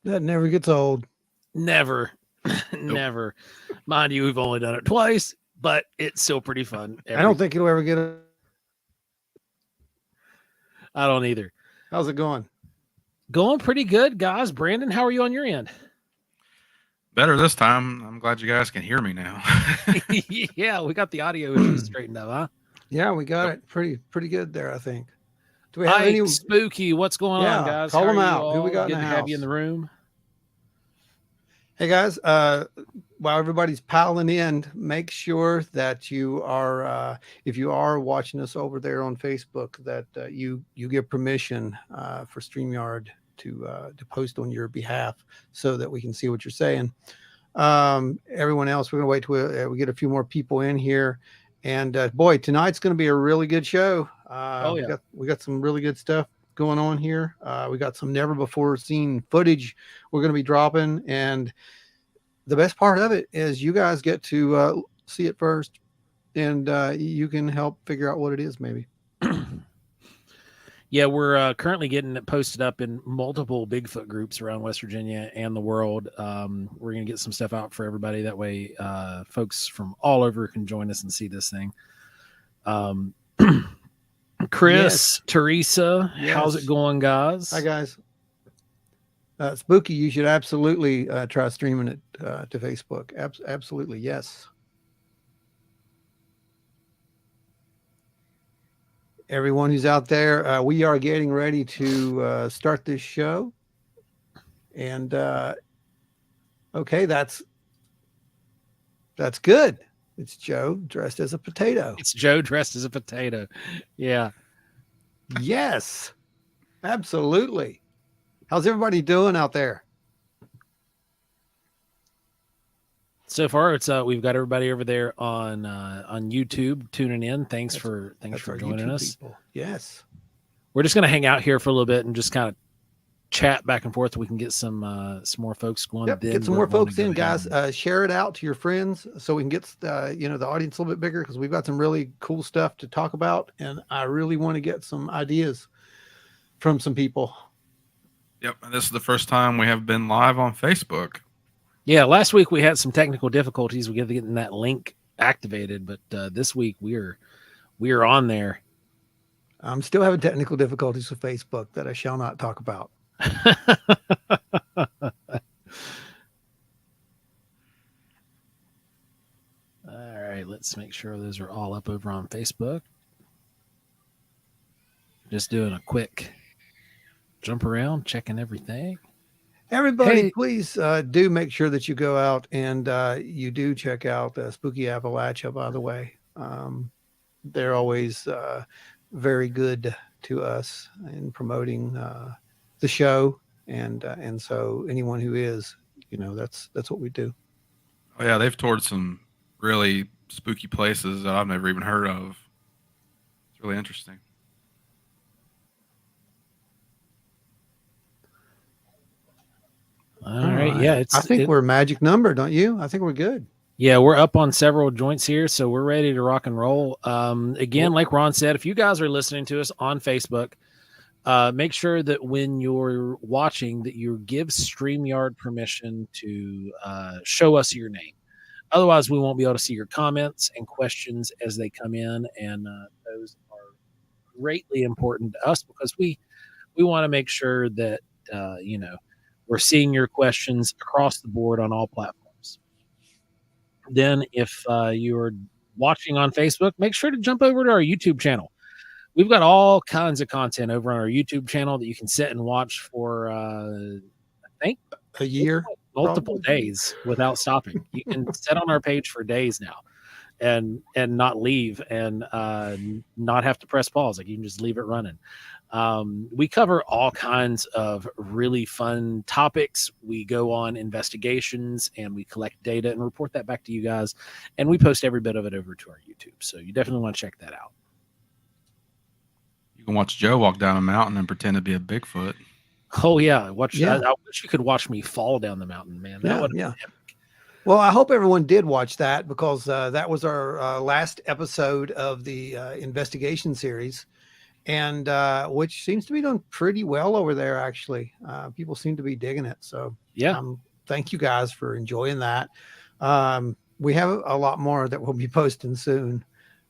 That never gets old. Never, never. Mind you, we've only done it twice, but it's still pretty fun. I don't think it'll ever get old. I don't either. How's it going? Going pretty good, guys. Brandon, how are you on your end? Better this time. I'm glad you guys can hear me now. Yeah, we got the audio issues straightened out, huh? Yeah, we got it pretty good there, I think. Do we have any Spooky? What's going on, guys? Call them out. Who we got Good in the to house? have you in the room. Hey guys, while everybody's piling in, make sure that you are, if you are watching us over there on Facebook, that you give permission for StreamYard to post on your behalf, so that we can see what you're saying. Everyone else, we're gonna wait till we get a few more people in here, and boy, tonight's gonna be a really good show. We got some really good stuff going on here. We got some never before seen footage we're going to be dropping, and the best part of it is you guys get to see it first, and you can help figure out what it is, maybe. Yeah, we're currently getting it posted up in multiple Bigfoot groups around West Virginia and the world. We're going to get some stuff out for everybody. That way folks from all over can join us and see this thing. Chris, Teresa, how's it going, guys? Hi, guys. Spooky, you should absolutely try streaming it to Facebook. Absolutely, yes. Everyone who's out there, we are getting ready to start this show. And, okay, that's good. It's Joe dressed as a potato. It's Joe dressed as a potato. Yeah. Yes, absolutely. How's everybody doing out there? So far, it's we've got everybody over there on YouTube tuning in. Thanks for joining YouTube us. People. Yes. We're just going to hang out here for a little bit and just kind of chat back and forth. We can get some more folks going. Yep, get some more folks in, guys. Share it out to your friends so we can get the audience a little bit bigger, because we've got some really cool stuff to talk about, and I really want to get some ideas from some people. Yep, and this is the first time we have been live on Facebook. Yeah, last week we had some technical difficulties. We got to get that link activated, but this week we are on there. I'm still having technical difficulties with Facebook that I shall not talk about. All right, let's make sure those are all up over on Facebook. Just doing a quick jump around, checking everything. Everybody, please do make sure that you go out and you do check out Spooky Appalachia, by the way. They're always very good to us in promoting the show, and so anyone who is, that's what we do. Oh yeah, they've toured some really spooky places that I've never even heard of. It's really interesting. All right. Yeah, I think we're a magic number, don't you? I think we're good. Yeah, we're up on several joints here, so we're ready to rock and roll. Again, like Ron said, if you guys are listening to us on Facebook, make sure that when you're watching that you give StreamYard permission to show us your name. Otherwise, we won't be able to see your comments and questions as they come in, and those are greatly important to us because we want to make sure that we're seeing your questions across the board on all platforms. Then if you're watching on Facebook, make sure to jump over to our YouTube channel. We've got all kinds of content over on our YouTube channel that you can sit and watch for, I think, a year, multiple days without stopping. You can sit on our page for days now and not leave and not have to press pause. Like you can just leave it running. We cover all kinds of really fun topics. We go on investigations and we collect data and report that back to you guys. And we post every bit of it over to our YouTube. So you definitely want to check that out. You can watch Joe walk down a mountain and pretend to be a Bigfoot. Oh yeah. I wish you could watch me fall down the mountain, man. Yeah. Well, I hope everyone did watch that, because that was our last episode of the investigation series. and which seems to be doing pretty well over there. Actually, people seem to be digging it. So Yeah. thank you guys for enjoying that. We have a lot more that we'll be posting soon.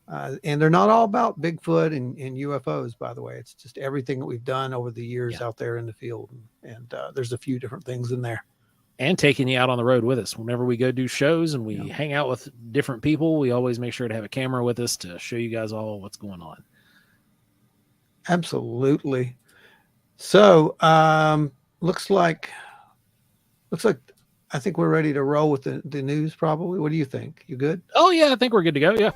And they're not all about Bigfoot and UFOs, by the way. It's just everything that we've done over the years out there in the field. And there's a few different things in there. And taking you out on the road with us. Whenever we go do shows and we hang out with different people, we always make sure to have a camera with us to show you guys all what's going on. Absolutely. So looks like I think we're ready to roll with the news probably. What do you think? You good? Oh, yeah, I think we're good to go. Yeah.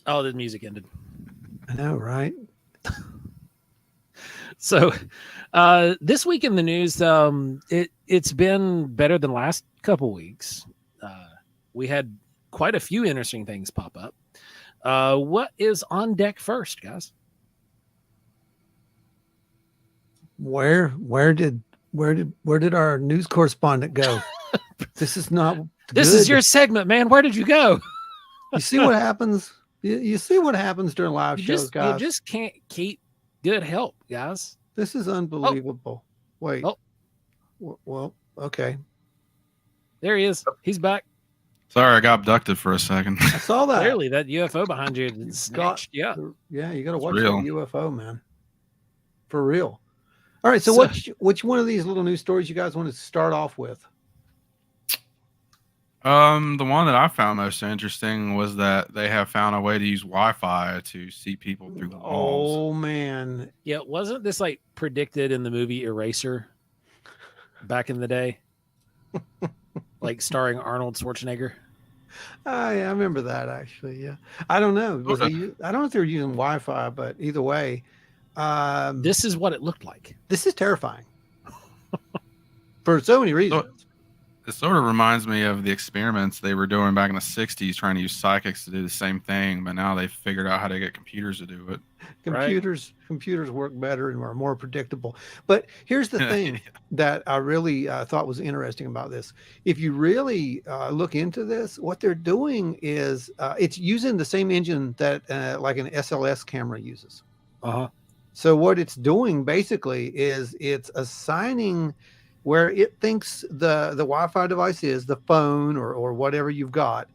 Oh, the music ended. I know, right? So this week in the news, it's been better than last couple weeks. We had quite a few interesting things pop up. What is on deck first, guys? Where did our news correspondent go? This is not This is your segment, man. Where did you go? You see what happens? You see what happens during live shows, guys. You just can't keep good help, guys. This is unbelievable. Wait. Oh. Well, okay. There he is. He's back. Sorry, I got abducted for a second. I saw that. Clearly, that UFO behind you snatched you up. Yeah, you got to watch real. that UFO, man. For real. All right, so which one of these little news stories you guys want to start off with? The one that I found most interesting was that they have found a way to use Wi-Fi to see people through the walls. Oh man. Yeah, wasn't this like predicted in the movie Eraser back in the day? Like starring Arnold Schwarzenegger? I remember that actually, yeah. I don't know. I don't know if they were using Wi-Fi, but either way. This is what it looked like. This is terrifying. For so many reasons. It sort of reminds me of the experiments they were doing back in the 60s trying to use psychics to do the same thing, but now they've figured out how to get computers to do it. Computers work better and are more predictable. But here's the thing that I really thought was interesting about this. If you really look into this, what they're doing is it's using the same engine that like an SLS camera uses. So what it's doing basically is it's assigning where it thinks the Wi-Fi device is, the phone or whatever you've got.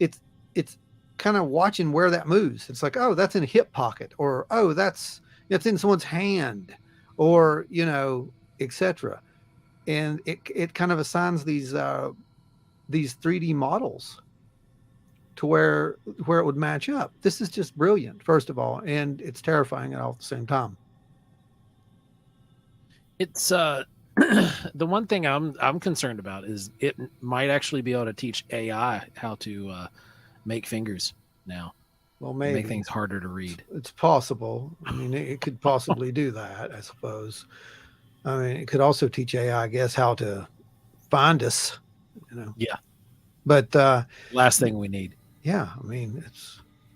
It's kind of watching where that moves. It's like, oh, that's in a hip pocket, or oh, it's in someone's hand, or etc. And it kind of assigns these 3D models to where it would match up. This is just brilliant, first of all, and it's terrifying at all at the same time. It's the one thing I'm concerned about is it might actually be able to teach AI how to make fingers now. Well, maybe make things harder to read. It's possible. I mean, it could possibly do that, I suppose. I mean, it could also teach AI, I guess, how to find us. Yeah. But last thing we need. Yeah, I mean,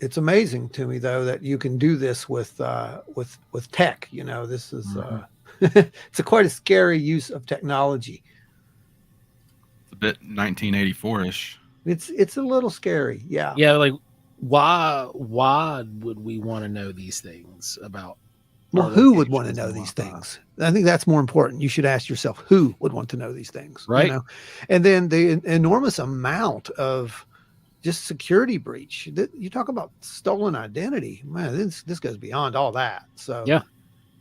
it's amazing to me though that you can do this with tech. This is it's quite a scary use of technology. It's a bit 1984-ish. It's a little scary. Yeah. Yeah. Like why would we want to know these things about? Well, who would want to know these things? I think that's more important. You should ask yourself who would want to know these things, right? And then the enormous amount of just security breach. You talk about stolen identity, man. This goes beyond all that. So yeah,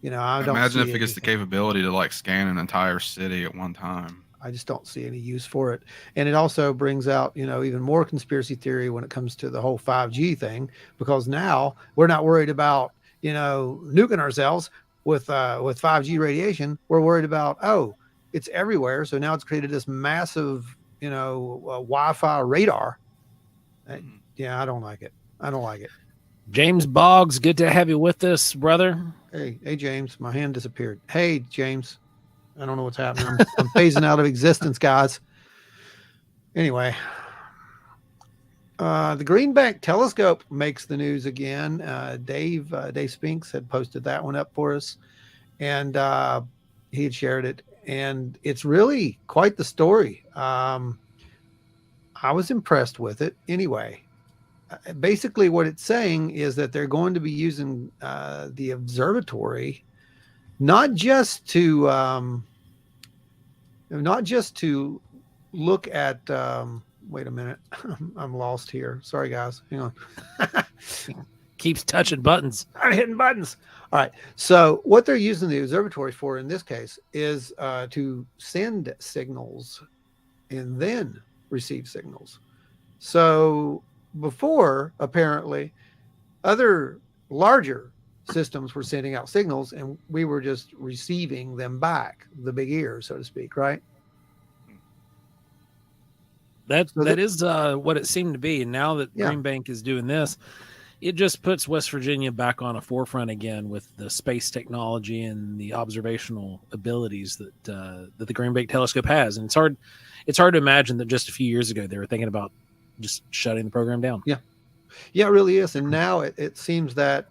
I don't imagine if it anything. gets the capability to like scan an entire city at one time. I just don't see any use for it. And it also brings out, even more conspiracy theory when it comes to the whole 5G thing, because now we're not worried about, nuking ourselves with 5G radiation. We're worried about, it's everywhere. So now it's created this massive, Wi-Fi radar. Yeah, I don't like it. James Boggs, good to have you with us, brother. Hey, James, my hand disappeared. Hey, James. I don't know what's happening. I'm phasing out of existence, guys. Anyway, the Green Bank telescope makes the news again. Dave Spinks had posted that one up for us, and he had shared it. and it's really quite the story. I was impressed with it anyway. Basically, what it's saying is that they're going to be using the observatory not just to look at. Wait a minute, I'm lost here. Sorry, guys. Hang on. Keeps touching buttons. I'm hitting buttons. All right. So what they're using the observatory for in this case is to send signals and then receive signals. So before, apparently, other larger systems were sending out signals and we were just receiving them back, the big ear, so to speak, right? That is what it seemed to be. And now that Green Bank is doing this, it just puts West Virginia back on a forefront again with the space technology and the observational abilities that the Green Bank telescope has. And it's hard to imagine that just a few years ago they were thinking about just shutting the program down. Yeah, it really is. And now it seems that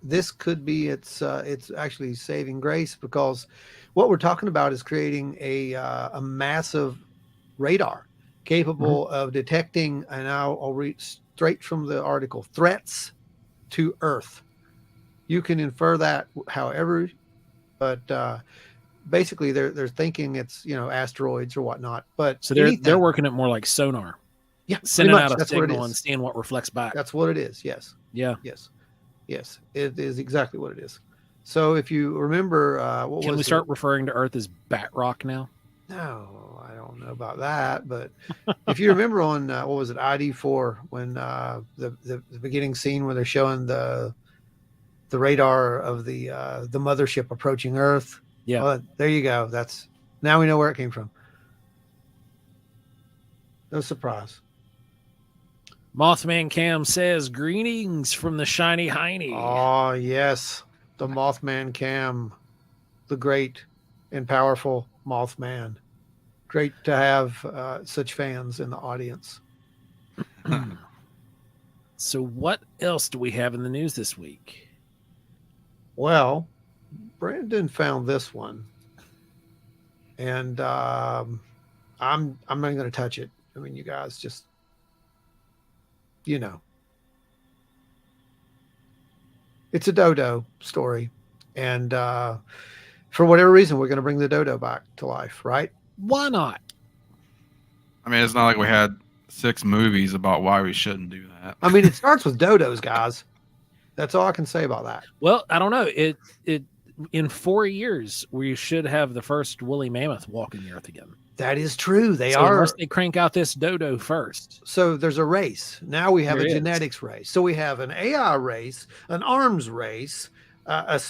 this could be it's actually saving grace, because what we're talking about is creating a massive radar capable of detecting, and I'll read straight from the article, threats to Earth. You can infer that however, but basically they're thinking it's asteroids or whatnot. But so they're working it more like sonar. Yeah, sending out a signal and seeing what reflects back. That's what it is. Yes. Yeah. Yes. It is exactly what it is. So if you remember, can we start referring to Earth as Bat Rock now? No, I don't know about that, but if you remember on what was it, ID4, when the beginning scene where they're showing the radar of the mothership approaching Earth. Yeah, well, there you go. Now we know where it came from. No surprise. Mothman Cam says, "Greetings from the shiny hiney." Oh yes, the Mothman Cam, the great and powerful Mothman. Great to have such fans in the audience. So what else do we have in the news this week? Well, Brandon found this one, and I'm not going to touch it. I mean, you guys just, it's a dodo story, and for whatever reason, we're going to bring the dodo back to life, right? Why not? I mean, it's not like we had 6 movies about why we shouldn't do that. I mean, it starts with dodos, guys. That's all I can say about that. Well, I don't know. It in 4 years we should have the first woolly mammoth walking the earth again. That is true. They so are. Unless they crank out this dodo first. So there's a race. Now we have a genetics race. So we have an AI race, an arms race, a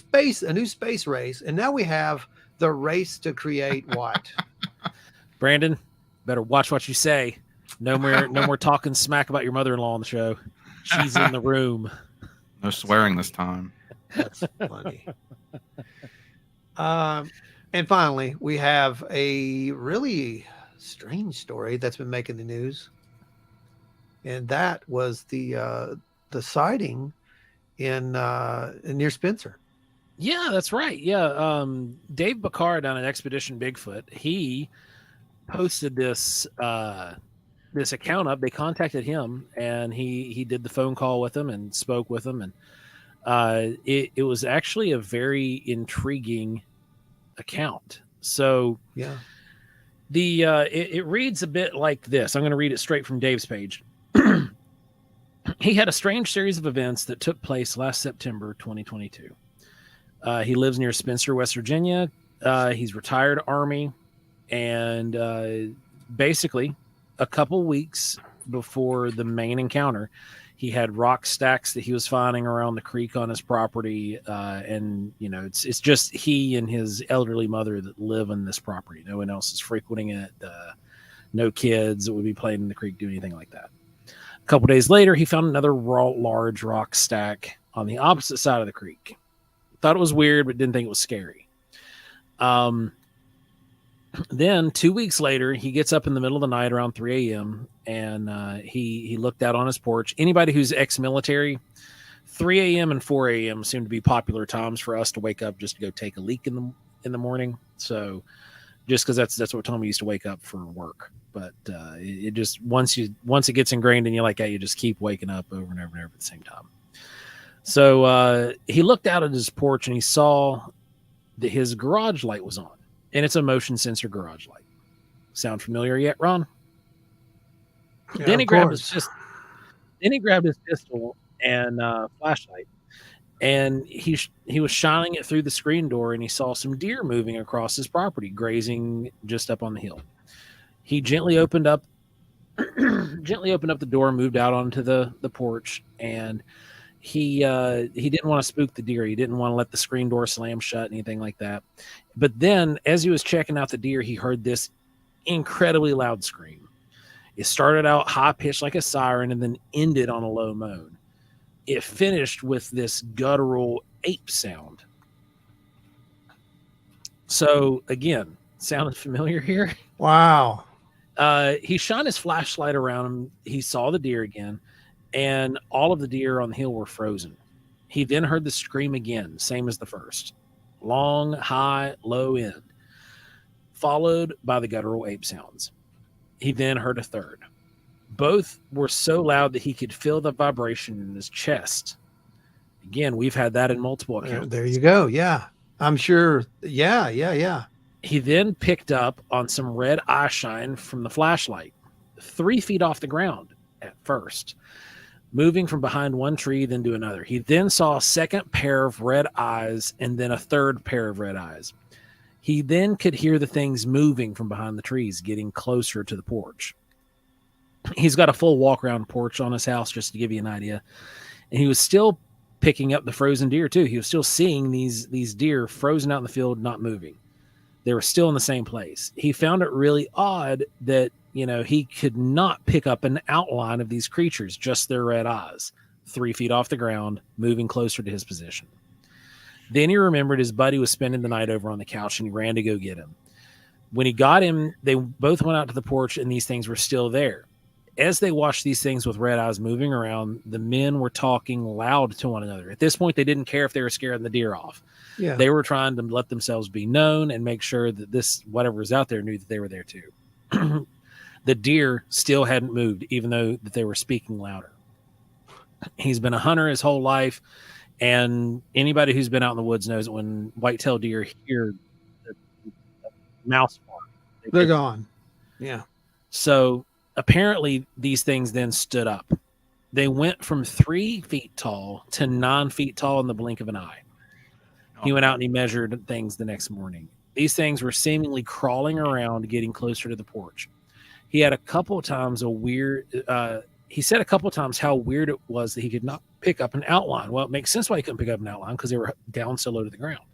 new space race, and now we have the race to create what? Brandon, better watch what you say. No more talking smack about your mother-in-law on the show. She's in the room. No swearing this time. That's funny. And finally, we have a really strange story that's been making the news, and that was the sighting in near Spencer. Yeah, that's right. Yeah, Dave Bakar down at Expedition Bigfoot, he posted this account up. They contacted him, and he did the phone call with them and spoke with them, and it was actually a very intriguing account. So yeah, it reads a bit like this. I'm going to read it straight from Dave's page. He had a strange series of events that took place last September 2022. He lives near Spencer, West Virginia. He's retired Army, and basically a couple weeks before the main encounter, he had rock stacks that he was finding around the creek on his property, and it's just he and his elderly mother that live on this property. No one else is frequenting it. No kids that would be playing in the creek, do anything like that. A couple days later, he found another large rock stack on the opposite side of the creek. Thought it was weird, but didn't think it was scary. Then 2 weeks later, he gets up in the middle of the night around 3 a.m. and he looked out on his porch. Anybody who's ex-military, 3 a.m. and 4 a.m. seem to be popular times for us to wake up just to go take a leak in the morning. So just because that's what Tommy used to wake up for work. But it just once it gets ingrained in you like that, you just keep waking up over and over and over at the same time. So he looked out at his porch and he saw that his garage light was on, and it's a motion sensor garage light. Sound familiar yet, Ron? Yeah, Then he of grabbed course. his pistol and flashlight, and he was shining it through the screen door, and he saw some deer moving across his property, grazing just up on the hill. He gently opened up the door, moved out onto the porch, and he didn't want to spook the deer. He didn't want to let the screen door slam shut, anything like that. But then, as he was checking out the deer, he heard this incredibly loud scream. It started out high pitched like a siren and then ended on a low moan. It finished with this guttural ape sound. So again, sounded familiar here? Wow. He shined his flashlight around him. He saw the deer again, and all of the deer on the hill were frozen. He then heard the scream again, same as the first. Long, high, low end, followed by the guttural ape sounds. He then heard a third. Both were so loud that he could feel the vibration in his chest. Again, we've had that in multiple accounts. There you go. Yeah, I'm sure. Yeah. He then picked up on some red eye shine from the flashlight, 3 feet off the ground at first, moving from behind one tree, then to another. He then saw a second pair of red eyes and then a third pair of red eyes. He then could hear the things moving from behind the trees, getting closer to the porch. He's got a full walk around porch on his house, just to give you an idea. And he was still picking up the frozen deer too. He was still seeing these deer frozen out in the field, not moving. They were still in the same place. He found it really odd that, he could not pick up an outline of these creatures, just their red eyes, 3 feet off the ground, moving closer to his position. Then he remembered his buddy was spending the night over on the couch, and he ran to go get him. When he got him, they both went out to the porch, and these things were still there. As they watched these things with red eyes moving around, the men were talking loud to one another. At this point, they didn't care if they were scaring the deer off. Yeah. They were trying to let themselves be known and make sure that this, whatever was out there, knew that they were there too. The deer still hadn't moved, even though that they were speaking louder. He's been a hunter his whole life, and anybody who's been out in the woods knows that when whitetail deer hear the mouse bark, They're gone. Yeah. So apparently these things then stood up. They went from 3 feet tall to 9 feet tall in the blink of an eye. He went out and he measured things the next morning. These things were seemingly crawling around, getting closer to the porch. He had a couple of times he said a couple of times how weird it was that he could not pick up an outline. Well, it makes sense why he couldn't pick up an outline, because they were down so low to the ground.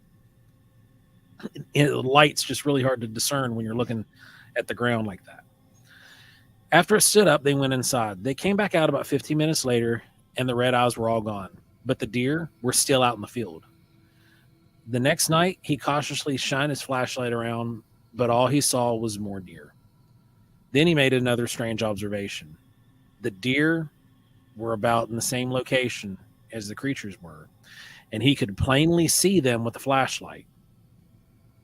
And the light's just really hard to discern when you're looking at the ground like that. After it stood up, they went inside. They came back out about 15 minutes later, and the red eyes were all gone, but the deer were still out in the field. The next night, he cautiously shined his flashlight around, but all he saw was more deer. Then he made another strange observation. The deer were about in the same location as the creatures were, and he could plainly see them with the flashlight.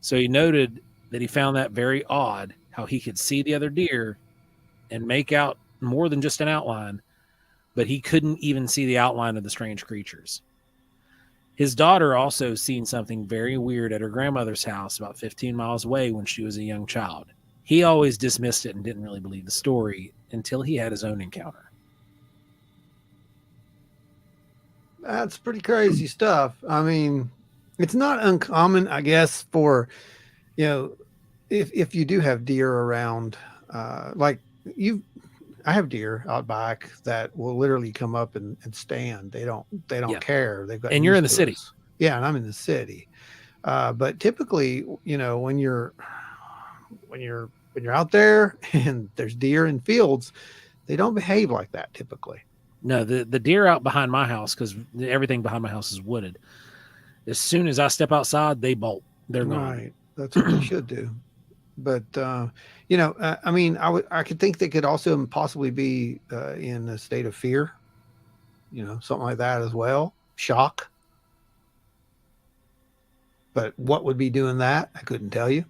So he noted that he found that very odd, how he could see the other deer and make out more than just an outline, but he couldn't even see the outline of the strange creatures. His daughter also seen something very weird at her grandmother's house about 15 miles away when she was a young child. He always dismissed it and didn't really believe the story until he had his own encounter. That's pretty crazy stuff. I mean, it's not uncommon, I guess, for, if you do have deer around, I have deer out back that will literally come up and stand. They don't care. They've got, and you're in the city. Us. Yeah. And I'm in the city. But typically, when you're out there and there's deer in fields, they don't behave like that typically. No, the deer out behind my house, because everything behind my house is wooded. As soon as I step outside, they bolt. They're gone. Right. That's what they should do. But, I mean, I could think they could also possibly be in a state of fear, something like that as well. Shock. But what would be doing that? I couldn't tell you.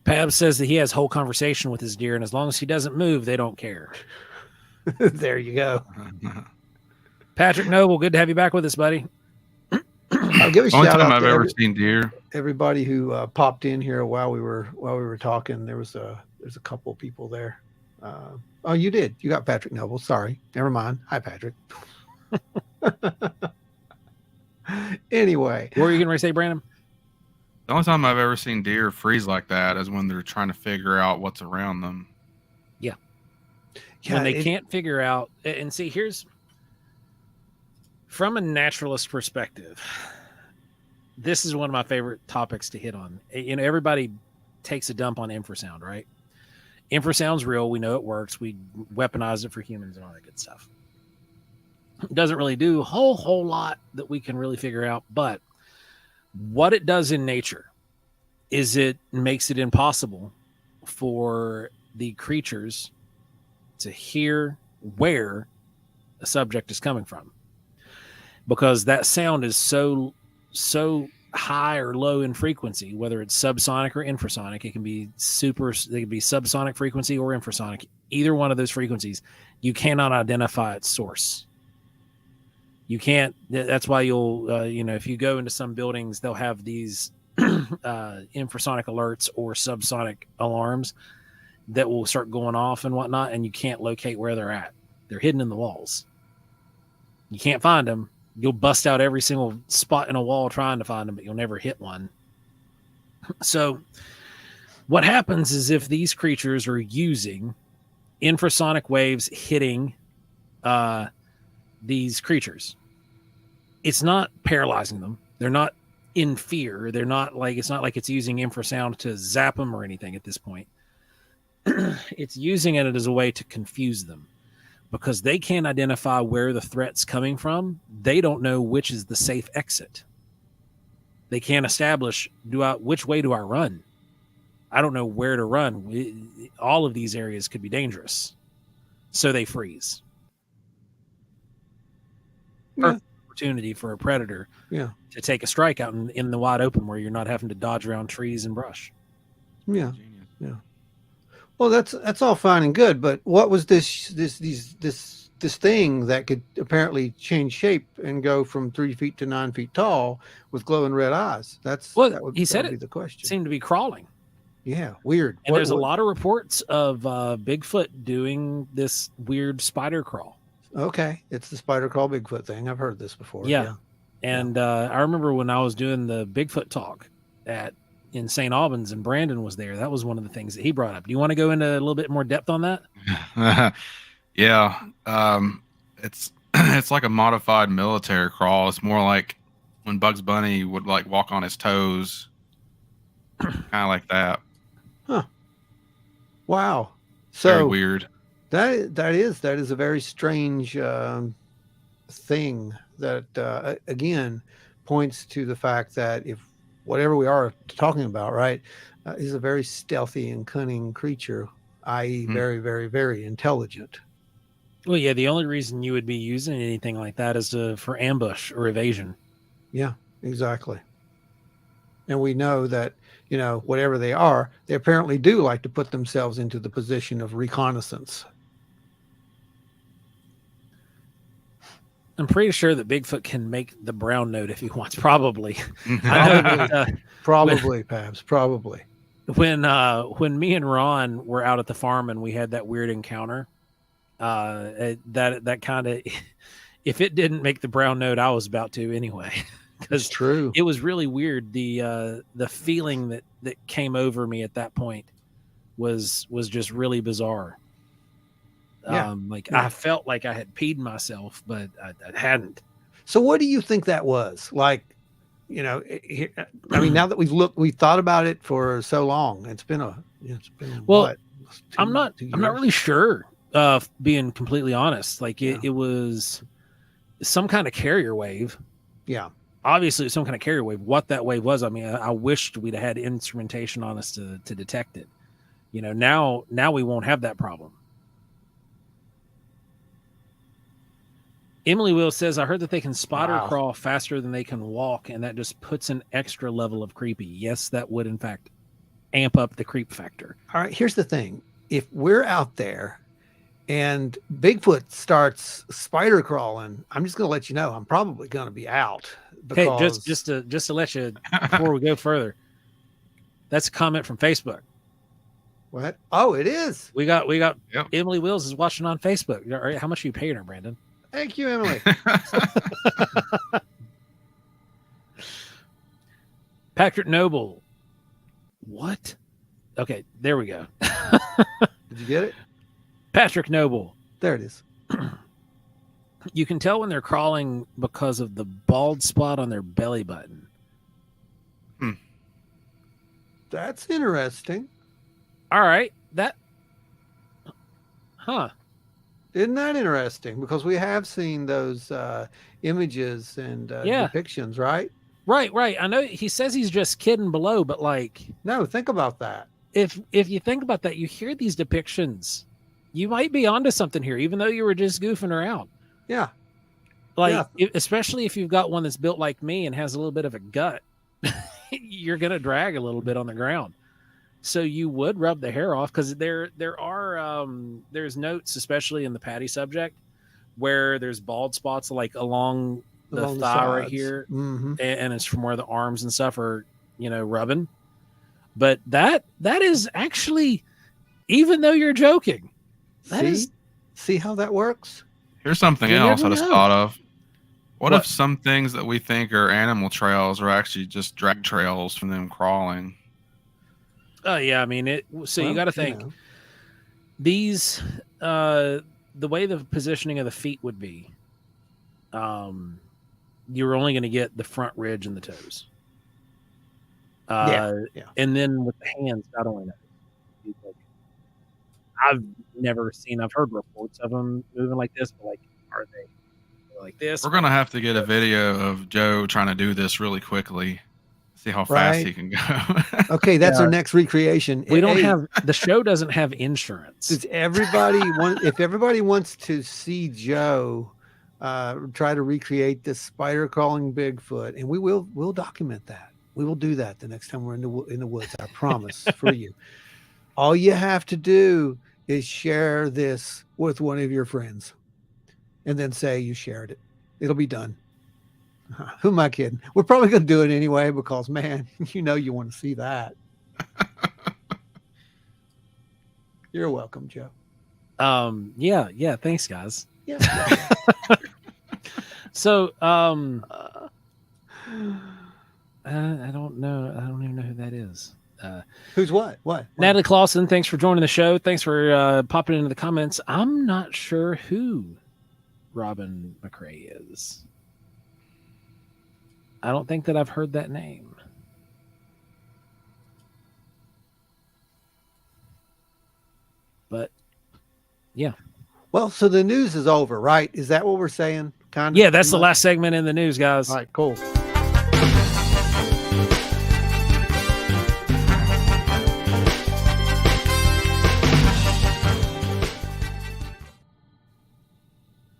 Pab says that he has whole conversation with his deer, and as long as he doesn't move, they don't care. There you go. Patrick Noble, good to have you back with us, buddy. I'll give a Only shout time out I've to ever seen deer. everybody who popped in here while we were talking. There's a couple of people there. Oh, you did. You got Patrick Noble. Sorry, never mind. Hi, Patrick. Anyway, What were you going to say, Brandon? The only time I've ever seen deer freeze like that is when they're trying to figure out what's around them. Yeah, yeah, when they can't figure out. And see, here's from a naturalist perspective. This is one of my favorite topics to hit on. You know, everybody takes a dump on infrasound, right? Infrasound's real. We know it works. We weaponize it for humans and all that good stuff. It doesn't really do a whole lot that we can really figure out. But what it does in nature is it makes it impossible for the creatures to hear where a subject is coming from, because that sound is so high or low in frequency, whether it's subsonic or infrasonic. It can be they can be subsonic frequency or infrasonic. Either one of those frequencies, you cannot identify its source. You can't. That's why you'll, if you go into some buildings, they'll have these infrasonic alerts or subsonic alarms that will start going off and whatnot, and you can't locate where they're at. They're hidden in the walls. You can't find them. You'll bust out every single spot in a wall trying to find them, but you'll never hit one. So what happens is if these creatures are using infrasonic waves hitting these creatures, it's not paralyzing them. They're not in fear. They're not like, it's not like it's using infrasound to zap them or anything at this point. It's using it as a way to confuse them, because they can't identify where the threat's coming from. They don't know which is the safe exit. They can't establish, which way do I run? I don't know where to run. All of these areas could be dangerous. So they freeze. Yeah. Opportunity for a predator to take a strike out in the wide open where you're not having to dodge around trees and brush. Yeah. Yeah. Well, that's all fine and good, but what was this thing that could apparently change shape and go from 3 feet to 9 feet tall with glowing red eyes? He said be the question. Seemed to be crawling. Yeah, weird. And there's a lot of reports of Bigfoot doing this weird spider crawl. Okay, it's the spider crawl Bigfoot thing. I've heard this before. Yeah. And I remember when I was doing the Bigfoot talk in St. Albans and Brandon was there, that was one of the things that he brought up. Do you want to go into a little bit more depth on that? Yeah. It's like a modified military crawl. It's more like when Bugs Bunny would like walk on his toes, kind of like that. Huh. Wow. So very weird. That is a very strange thing that again points to the fact that if whatever we are talking about, right, is a very stealthy and cunning creature, i.e., very, very, very intelligent. Well, yeah, the only reason you would be using anything like that is for ambush or evasion. Yeah, exactly. And we know that, whatever they are, they apparently do like to put themselves into the position of reconnaissance. I'm pretty sure that Bigfoot can make the brown note if he wants. Probably. Probably, Pabs. Probably. When me and Ron were out at the farm and we had that weird encounter, that kind of, if it didn't make the brown note, I was about to anyway. That's true. It was really weird. The feeling that came over me at that point was just really bizarre. Yeah. I felt like I had peed myself, but I hadn't. So what do you think that was? Like, now that we've thought about it for so long. It's been well, what, I'm not really sure. Being completely honest, it was some kind of carrier wave. Yeah. Obviously some kind of carrier wave. What that wave was, I mean, I wished we'd had instrumentation on us to detect it. Now we won't have that problem. Emily Will says, I heard that they can spider crawl faster than they can walk, and that just puts an extra level of creepy. Yes, that would, in fact. amp up the creep factor. All right, here's the thing. If we're out there and Bigfoot starts spider crawling, I'm just going to let you know I'm probably going to be out. Because... Hey, just to let you, before we go further, that's a comment from Facebook. What? Oh, it is. We got Yep. Emily Wills is watching on Facebook. All right, how much are you paying her, Brandon? Thank you, Emily. Patrick Noble. What? Okay, there we go. Did you get it? Patrick Noble. There it is. You can tell when they're crawling because of the bald spot on their belly button. That's interesting. All right. Isn't that interesting? Because we have seen those images and depictions, right? Right. I know he says he's just kidding below, but like, no, think about that. If you think about that, you hear these depictions, you might be onto something here, even though you were just goofing around. Yeah. Like, especially if you've got one that's built like me and has a little bit of a gut, you're going to drag a little bit on the ground. So you would rub the hair off, because there's notes, especially in the Patty subject, where there's bald spots like along the thigh right here, and it's from where the arms and stuff are, rubbing. But that is actually, even though you're joking, see how that works. Here's something else I just thought of. What if some things that we think are animal trails are actually just drag trails from them crawling? Oh yeah, I mean it. So you got to think these, the way the positioning of the feet would be. You're only going to get the front ridge and the toes. And then with the hands, not only that. I've heard reports of them moving like this, but like, are they like this? We're gonna have to get a video of Joe trying to do this really quickly. See how fast he can go. Okay, that's our next recreation. We don't have, the show doesn't have insurance. Does everybody if everybody wants to see Joe try to recreate this spider crawling Bigfoot, and we'll document that. We will do that the next time we're in the woods. I promise for you. All you have to do is share this with one of your friends, and then say you shared it. It'll be done. Who am I kidding? We're probably going to do it anyway, because man, you want to see that. You're welcome, Joe. Yeah. Thanks, guys. Yeah. So, I don't know. I don't even know who that is. Who's what? Natalie Clausen, thanks for joining the show. Thanks for popping into the comments. I'm not sure who Robin McRae is. I don't think that I've heard that name. But yeah. Well, so the news is over, right? Is that what we're saying? Kind of. Yeah, that's the last segment in the news, guys. All right, cool.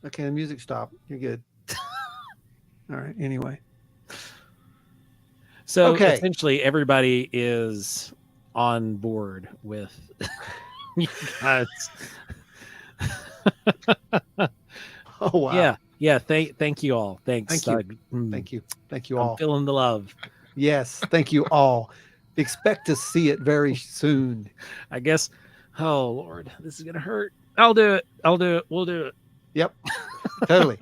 Okay, the music stopped. You're good. All right. Anyway. So essentially everybody is on board with you guys. Oh wow. Yeah. Thank you all. Thanks. Thank you. Thank you all. I'm feeling the love. Yes. Thank you all. Expect to see it very soon. I guess. Oh Lord, this is gonna hurt. I'll do it. We'll do it. Yep. Totally.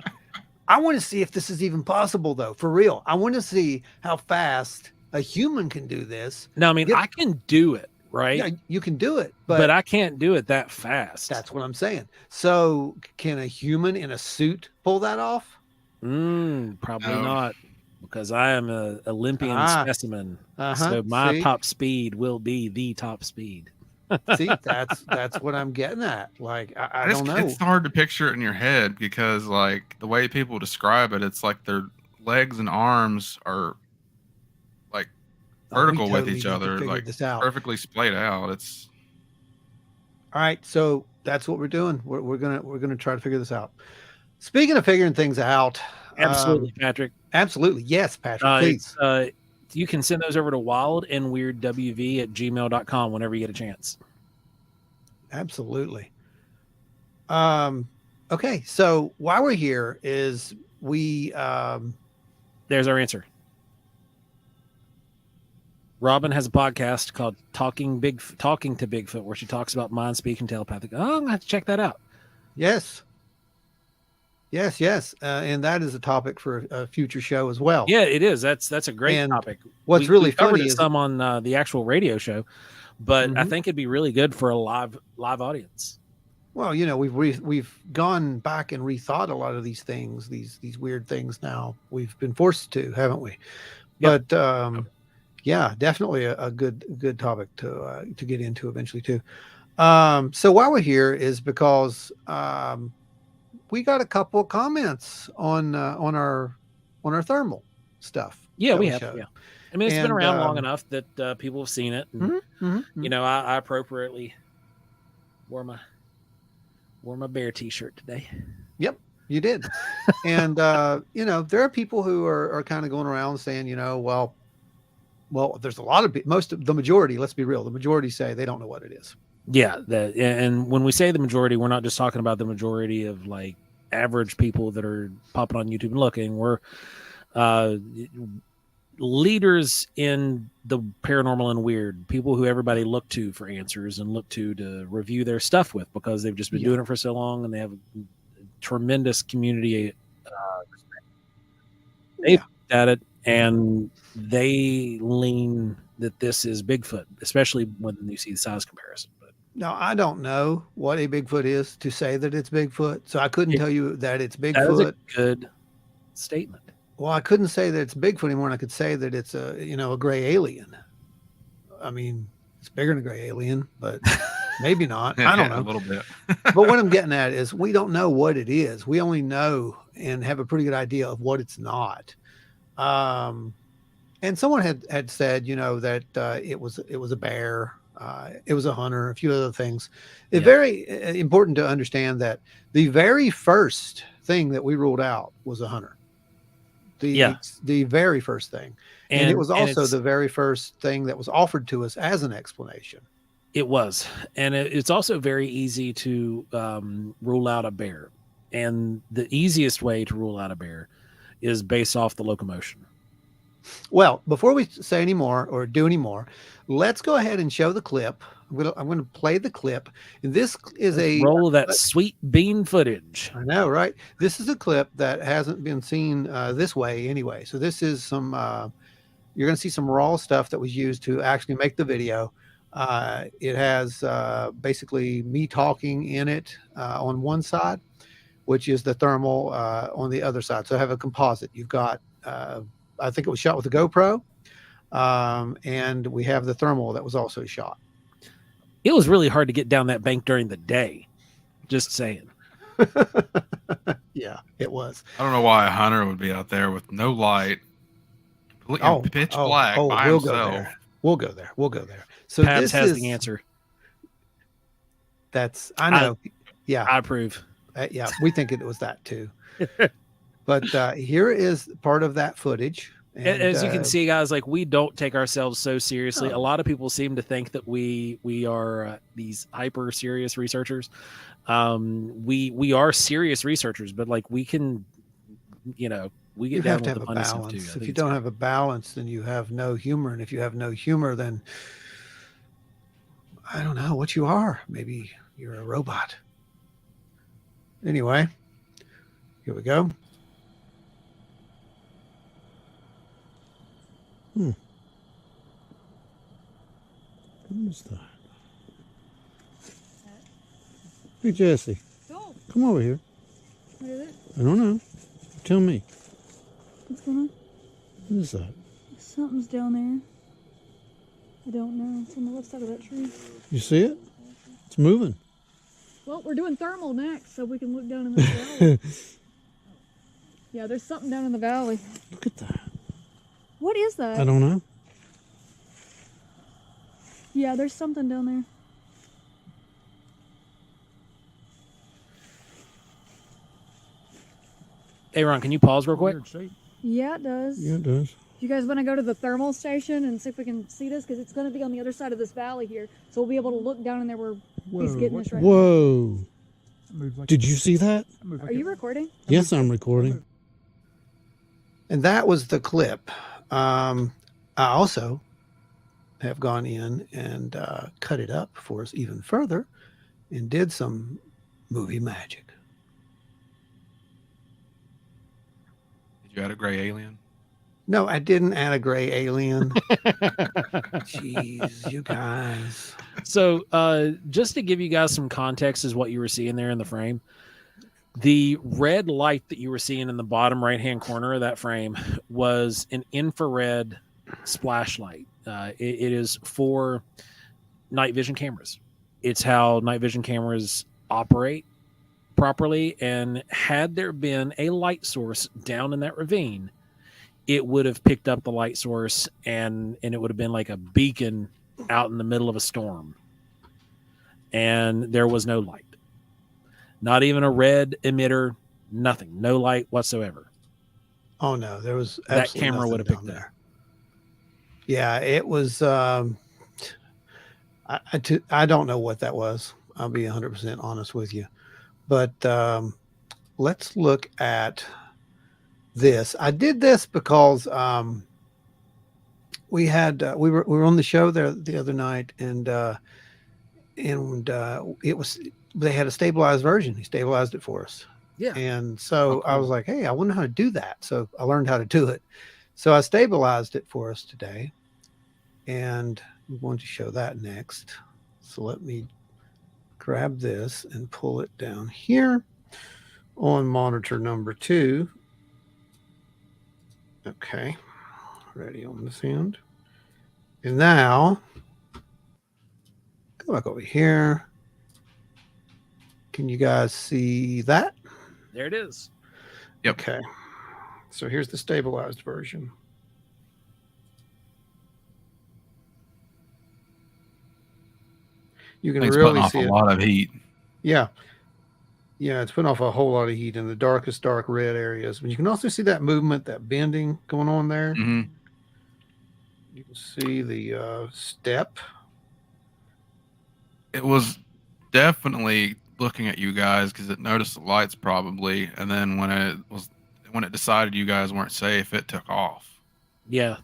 I want to see if this is even possible, though. For real. I want to see how fast a human can do this. No, I mean, I can do it, right? Yeah, you can do it. But I can't do it that fast. That's what I'm saying. So can a human in a suit pull that off? Probably not, because I am an Olympian specimen. So my top speed will be the top speed. See, that's what I'm getting at. Like, I don't know. It's hard to picture it in your head, because like the way people describe it, it's like their legs and arms are like vertical with each other, like perfectly splayed out. It's all right. So that's what we're doing. We're gonna try to figure this out. Speaking of figuring things out, absolutely, Patrick. Absolutely, yes, Patrick. Please. you can send those over to wildandweirdwv@gmail.com whenever you get a chance. Absolutely. Okay, so while we're here, is we there's our answer. Robin has a podcast called Talking to Bigfoot, where she talks about mind speak and telepathic. Oh, I'm gonna have to check that out. Yes. And that is a topic for a future show as well. Yeah, it is. That's a great topic. What's really funny is some on the actual radio show, but I think it'd be really good for a live audience. Well, you know, we've gone back and rethought a lot of these things, these weird things. Now we've been forced to, haven't we? Yep. But yeah, definitely a good topic to get into eventually too. So why we're here is because we got a couple of comments on our thermal stuff. Yeah, we have. Yeah, I mean, it's been around long enough that people have seen it. And, you know, I appropriately wore my bear T-shirt today. Yep, you did. And you know, there are people who are kind of going around saying, you know, well, there's a lot of the majority. Let's be real. The majority say they don't know what it is. Yeah, and when we say the majority, we're not just talking about the majority of like average people that are popping on YouTube and looking. We're leaders in the paranormal and weird, people who everybody look to for answers and look to review their stuff with, because they've just been doing it for so long and they have a tremendous community they've at it, and they lean that this is Bigfoot, especially when you see the size comparison. Now, I don't know what a Bigfoot is to say that it's Bigfoot, so I couldn't tell you that it's Bigfoot. That is a good statement. Well, I couldn't say that it's Bigfoot anymore, and I could say that it's a gray alien. I mean, it's bigger than a gray alien, but maybe not. I don't know. A little bit. But what I'm getting at is we don't know what it is. We only know and have a pretty good idea of what it's not. And someone had said, you know, that it was a bear. It was a hunter, a few other things. It's very important to understand that the very first thing that we ruled out was a hunter. The very first thing. And it was also the very first thing that was offered to us as an explanation. It was. And it's also very easy to rule out a bear. And the easiest way to rule out a bear is based off the locomotion. Well, before we say any more or do any more, let's go ahead and show the clip. I'm going to play the clip. And this is a roll of that sweet bean footage. I know, right? This is a clip that hasn't been seen this way anyway. So this is some, you're going to see some raw stuff that was used to actually make the video. It has basically me talking in it on one side, which is the thermal on the other side. So I have a composite. You've got, I think it was shot with a GoPro, and we have the thermal that was also shot. It was really hard to get down that bank during the day. Just saying. Yeah, it was. I don't know why a hunter would be out there with no light, pitch black by himself. We'll go there. So Pabs has the answer. I know. I approve. Yeah, we think it was that too. But here is part of that footage. And, as you can see, guys, like, we don't take ourselves so seriously. A lot of people seem to think that we are these hyper serious researchers. We are serious researchers, but like, we can, you know, we get down with the funny stuff too. If you don't have a balance, then you have no humor, and if you have no humor, then I don't know what you are. Maybe you're a robot. Anyway, here we go. What is that? Hey, Jesse. Go. Come over here. What is it? I don't know. Tell me. What's going on? What is that? Something's down there. I don't know. It's on the left side of that tree. You see it? It's moving. Well, we're doing thermal next, so we can look down in the valley. Yeah, there's something down in the valley. Look at that. What is that? I don't know. Yeah, there's something down there. Hey, Ron, can you pause real quick? Yeah, it does. Yeah, it does. You guys want to go to the thermal station and see if we can see this? Because it's going to be on the other side of this valley here. So we'll be able to look down in there where he's getting this right now. Whoa. Did you see that? Are you recording? Yes, I'm recording. And that was the clip. I also have gone in and cut it up for us even further and did some movie magic. Did you add a gray alien? No, I didn't add a gray alien. Jeez, you guys. So just to give you guys some context as what you were seeing there in the frame, the red light that you were seeing in the bottom right-hand corner of that frame was an infrared splash light. It is for night vision cameras. It's how night vision cameras operate properly. And had there been a light source down in that ravine, it would have picked up the light source and it would have been like a beacon out in the middle of a storm. And there was no light. Not even a red emitter, nothing. No light whatsoever. Oh, no, there was that camera would have picked there. Yeah, it was. I don't know what that was. I'll be 100% honest with you. But let's look at this. I did this because we were on the show there the other night, and it was, they had a stabilized version. He stabilized it for us. Yeah. And so I was like, hey, I wonder how to do that. So I learned how to do it. So I stabilized it for us today. And I'm going to show that next. So let me grab this and pull it down here on monitor number 2. Okay. Ready on this end. And now, go back over here. Can you guys see that? There it is. Yep. Okay. So here's the stabilized version. You can really see a lot of heat. Yeah. Yeah, it's putting off a whole lot of heat in the darkest dark red areas. But you can also see that movement, that bending going on there. Mm-hmm. You can see the step. It was definitely looking at you guys because it noticed the lights probably, and then when it decided you guys weren't safe, it took off. Yeah.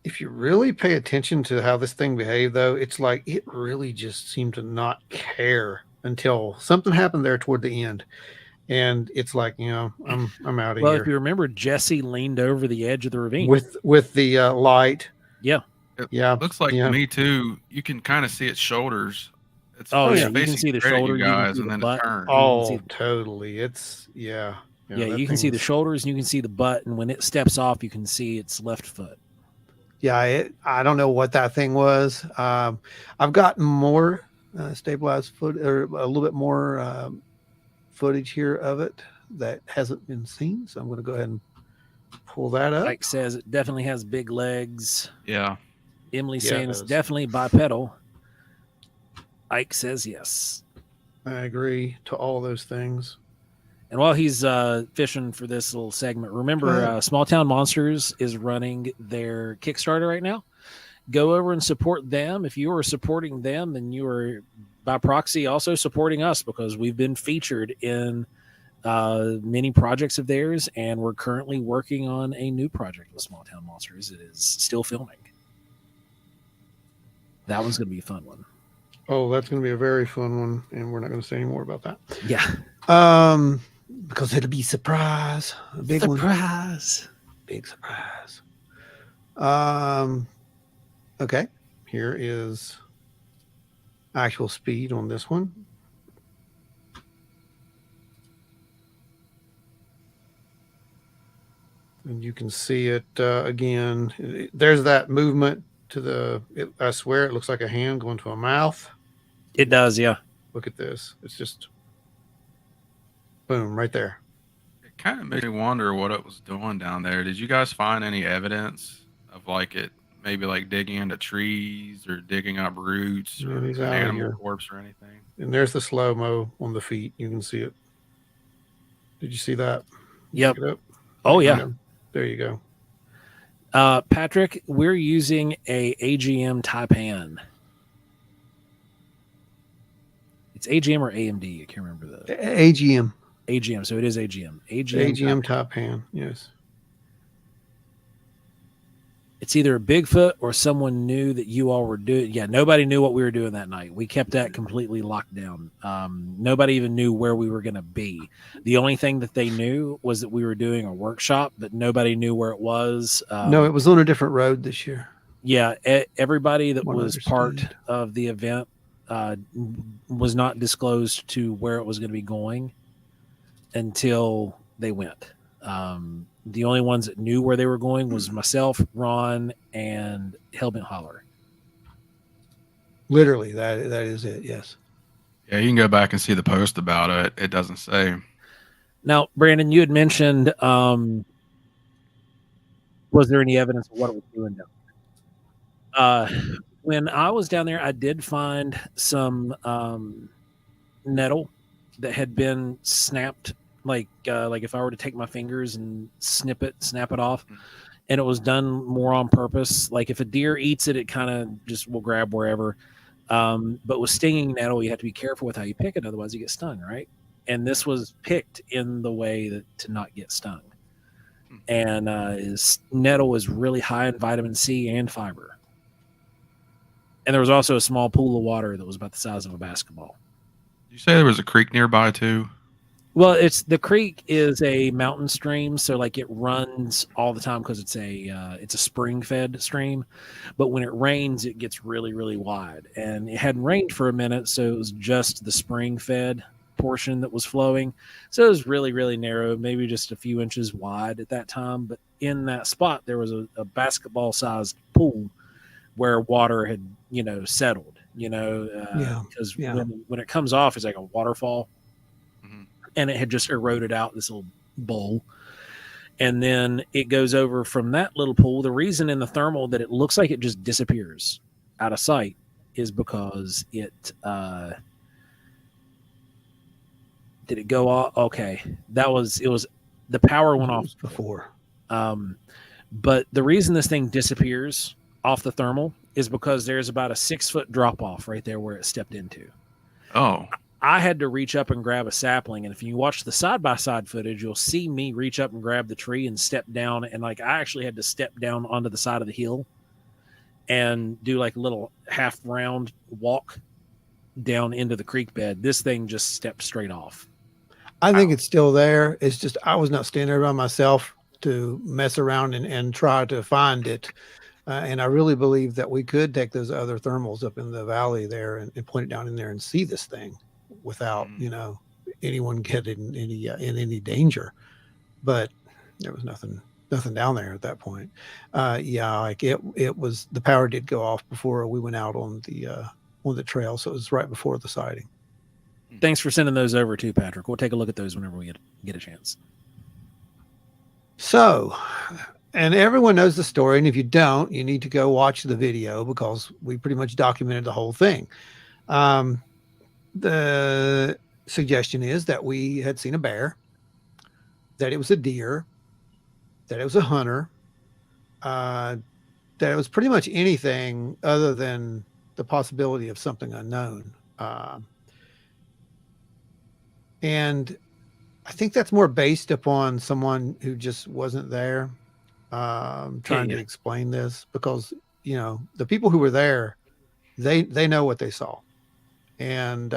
If you really pay attention to how this thing behaved, though, it's like it really just seemed to not care until something happened there toward the end. And it's like, you know, I'm out of here. Well, if you remember, Jesse leaned over the edge of the ravine with the light. Yeah. Yeah. Looks like to me too. You can kind of see its shoulders. It's yeah, you facing can see the straight at shoulder, you guys, and then it turns. Oh, totally. It's yeah, you can see the shoulders and you can see the butt, and when it steps off, you can see its left foot. Yeah, I don't know what that thing was. I've gotten more stabilized foot, or a little bit more footage here of it that hasn't been seen. So I'm going to go ahead and pull that up. Mike says it definitely has big legs. Yeah. Emily saying it's definitely bipedal. Ike says yes. I agree to all those things. And while he's fishing for this little segment, remember Small Town Monsters is running their Kickstarter right now. Go over and support them. If you are supporting them, then you are by proxy also supporting us, because we've been featured in many projects of theirs, and we're currently working on a new project with Small Town Monsters. It is still filming. That one's going to be a fun one. Oh, that's going to be a very fun one, and we're not going to say any more about that. Yeah. Because it'll be surprise. A big surprise. Big surprise. Okay. Here is actual speed on this one. And you can see it again. There's that movement to the, I swear it looks like a hand going to a mouth. It does, yeah. Look at this. It's just boom, right there. It kind of made me wonder what it was doing down there. Did you guys find any evidence of like it maybe like digging into trees or digging up roots or an animal corpse or anything? And there's the slow-mo on the feet. You can see it. Did you see that? Yep. Oh, yeah. There you go. Patrick, we're using a AGM Taipan. It's AGM or AMD. I can't remember the AGM. AGM. So it is AGM. AGM Taipan. Yes. It's either a Bigfoot or someone knew that you all were doing. Yeah, nobody knew what we were doing that night. We kept that completely locked down. Nobody even knew where we were going to be. The only thing that they knew was that we were doing a workshop, but nobody knew where it was. No, it was on a different road this year. Yeah, everybody that was part of the event was not disclosed to where it was going to be going until they went. The only ones that knew where they were going was myself, Ron, and Hellbent Holler. Literally, that is it. Yes. Yeah, you can go back and see the post about it. It doesn't say. Now, Brandon, you had mentioned, was there any evidence of what it was doing down there? When I was down there, I did find some nettle that had been snapped. Like if I were to take my fingers and snap it off, and it was done more on purpose. Like if a deer eats it, it kind of just will grab wherever. But with stinging nettle, you have to be careful with how you pick it, otherwise you get stung, right? And this was picked in the way that to not get stung. And nettle is really high in vitamin C and fiber. And there was also a small pool of water that was about the size of a basketball. Did you say there was a creek nearby too? Well, the creek is a mountain stream, so like it runs all the time because it's a spring fed stream. But when it rains, it gets really, really wide, and it hadn't rained for a minute, so it was just the spring fed portion that was flowing. So it was really, really narrow, maybe just a few inches wide at that time. But in that spot, there was a basketball sized pool where water had settled. Because when it comes off, it's like a waterfall. And it had just eroded out this little bowl. And then it goes over from that little pool. The reason in the thermal that it looks like it just disappears out of sight is because it did it go off? Okay. It was the power went off before. But the reason this thing disappears off the thermal is because there's about a 6-foot drop off right there where it stepped into. Oh. I had to reach up and grab a sapling, and if you watch the side-by-side footage, you'll see me reach up and grab the tree and step down, and I actually had to step down onto the side of the hill and do like a little half-round walk down into the creek bed. This thing just stepped straight off. I think it's still there. It's just I was not standing there by myself to mess around and try to find it. And I really believe that we could take those other thermals up in the valley there and point it down in there and see this thing without anyone getting in any danger. But there was nothing down there at that point. Like it was, the power did go off before we went out on the trail, so it was right before the sighting. Thanks for sending those over too, Patrick. We'll take a look at those whenever we get a chance. So, and everyone knows the story, and if you don't, you need to go watch the video because we pretty much documented the whole thing. The suggestion is that we had seen a bear, that it was a deer, that it was a hunter, that it was pretty much anything other than the possibility of something unknown. And I think that's more based upon someone who just wasn't there trying to explain this, because, the people who were there, they know what they saw. And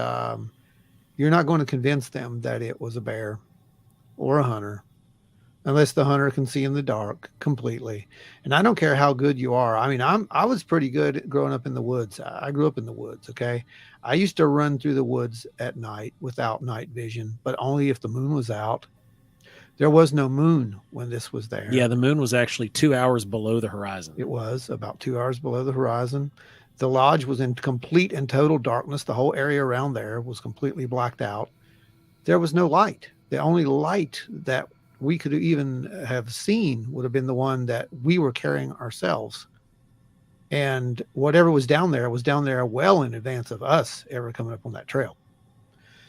you're not going to convince them that it was a bear or a hunter unless the hunter can see in the dark completely. And I don't care how good you are. I mean, I was pretty good growing up in the woods. I grew up in the woods. Okay. I used to run through the woods at night without night vision, but only if the moon was out. There was no moon when this was there. Yeah. The moon was actually 2 hours below the horizon. It was about 2 hours below the horizon. The lodge was in complete and total darkness. The whole area around there was completely blacked out. There was no light. The only light that we could even have seen would have been the one that we were carrying ourselves. And whatever was down there well in advance of us ever coming up on that trail.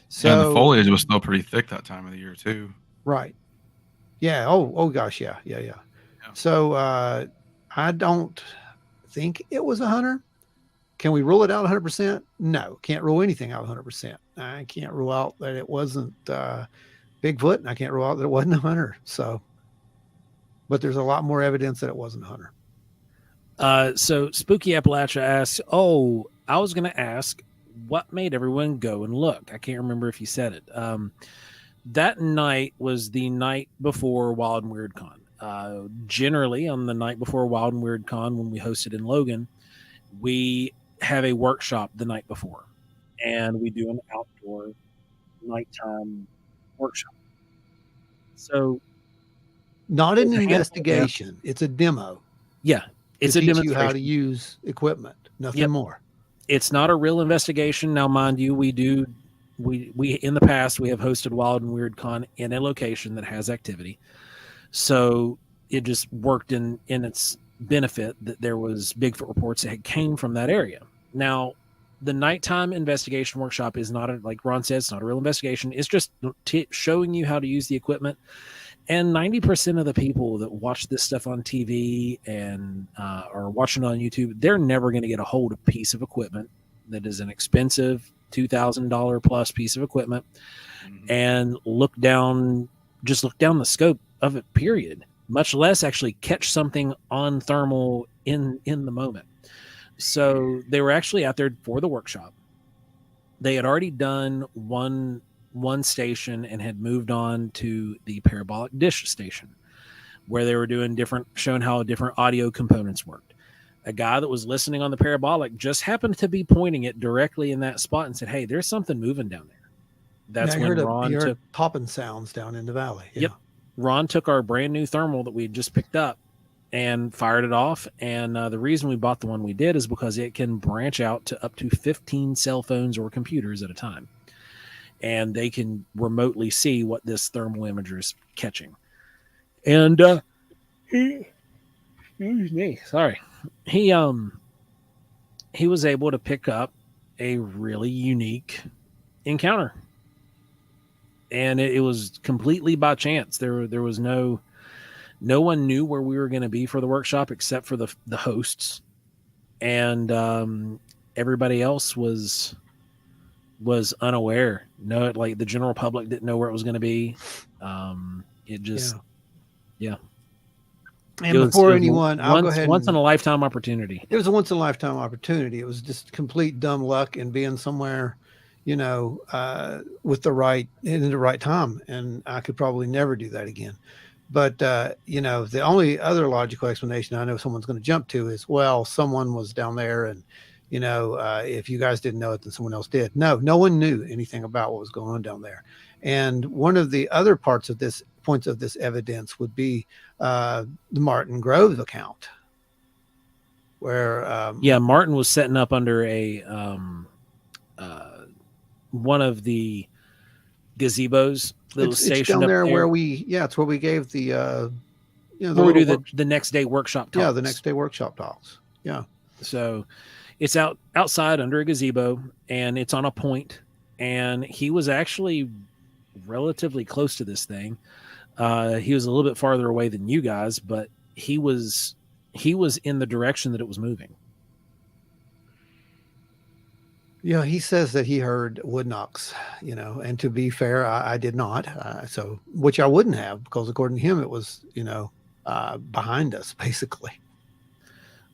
So and the foliage was still pretty thick that time of the year too. Right. Yeah. Oh gosh. Yeah. So, I don't think it was a hunter. Can we rule it out 100%? No, can't rule anything out 100%. I can't rule out that it wasn't Bigfoot, and I can't rule out that it wasn't a hunter. So, but there's a lot more evidence that it wasn't a hunter. So Spooky Appalachia asks, "Oh, I was going to ask, what made everyone go and look?" I can't remember if you said it. That night was the night before Wild and Weird Con. Generally, on the night before Wild and Weird Con, when we hosted in Logan, we have a workshop the night before, and we do an outdoor nighttime workshop. So, not an investigation; it's a demo. Yeah, it's a demonstration. You how to use equipment, nothing more. It's not a real investigation. Now, mind you, we in the past we have hosted Wild and Weird Con in a location that has activity, so it just worked in its benefit that there was Bigfoot reports that came from that area. Now, the nighttime investigation workshop is not like Ron said, it's not a real investigation. It's just showing you how to use the equipment. And 90% of the people that watch this stuff on TV and are watching on YouTube, they're never going to get a hold of a piece of equipment that is an expensive $2,000 plus piece of equipment and look down the scope of it, period. Much less actually catch something on thermal in the moment. So they were actually out there for the workshop. They had already done one station and had moved on to the parabolic dish station, where they were showing how different audio components worked. A guy that was listening on the parabolic just happened to be pointing it directly in that spot and said, "Hey, there's something moving down there." That's when Ron took popping sounds down in the valley. Yeah. Yep. Ron took our brand new thermal that we had just picked up and fired it off. And the reason we bought the one we did is because it can branch out to up to 15 cell phones or computers at a time. And they can remotely see what this thermal imager is catching. And he was able to pick up a really unique encounter. And it was completely by chance. There was no one knew where we were going to be for the workshop except for the hosts, and everybody else was unaware. No, like the general public didn't know where it was going to be. It just, yeah. And before anyone, I'll go ahead. Once in a lifetime opportunity. It was a once in a lifetime opportunity. It was just complete dumb luck and being somewhere, with the right time. And I could probably never do that again. But, the only other logical explanation I know someone's going to jump to is, well, someone was down there and, if you guys didn't know it, then someone else did. No one knew anything about what was going on down there. And one of the other points of this evidence would be the Martin Groves account, where Martin was setting up under a one of the gazebos. It's down there where it's where we gave the where we do the next day workshop talks. Yeah, the next day workshop talks. Yeah. So it's outside under a gazebo, and it's on a point, and he was actually relatively close to this thing. He was a little bit farther away than you guys, but he was in the direction that it was moving. Yeah, he says that he heard wood knocks, and to be fair, I did not. Which I wouldn't have, because according to him, it was, behind us basically.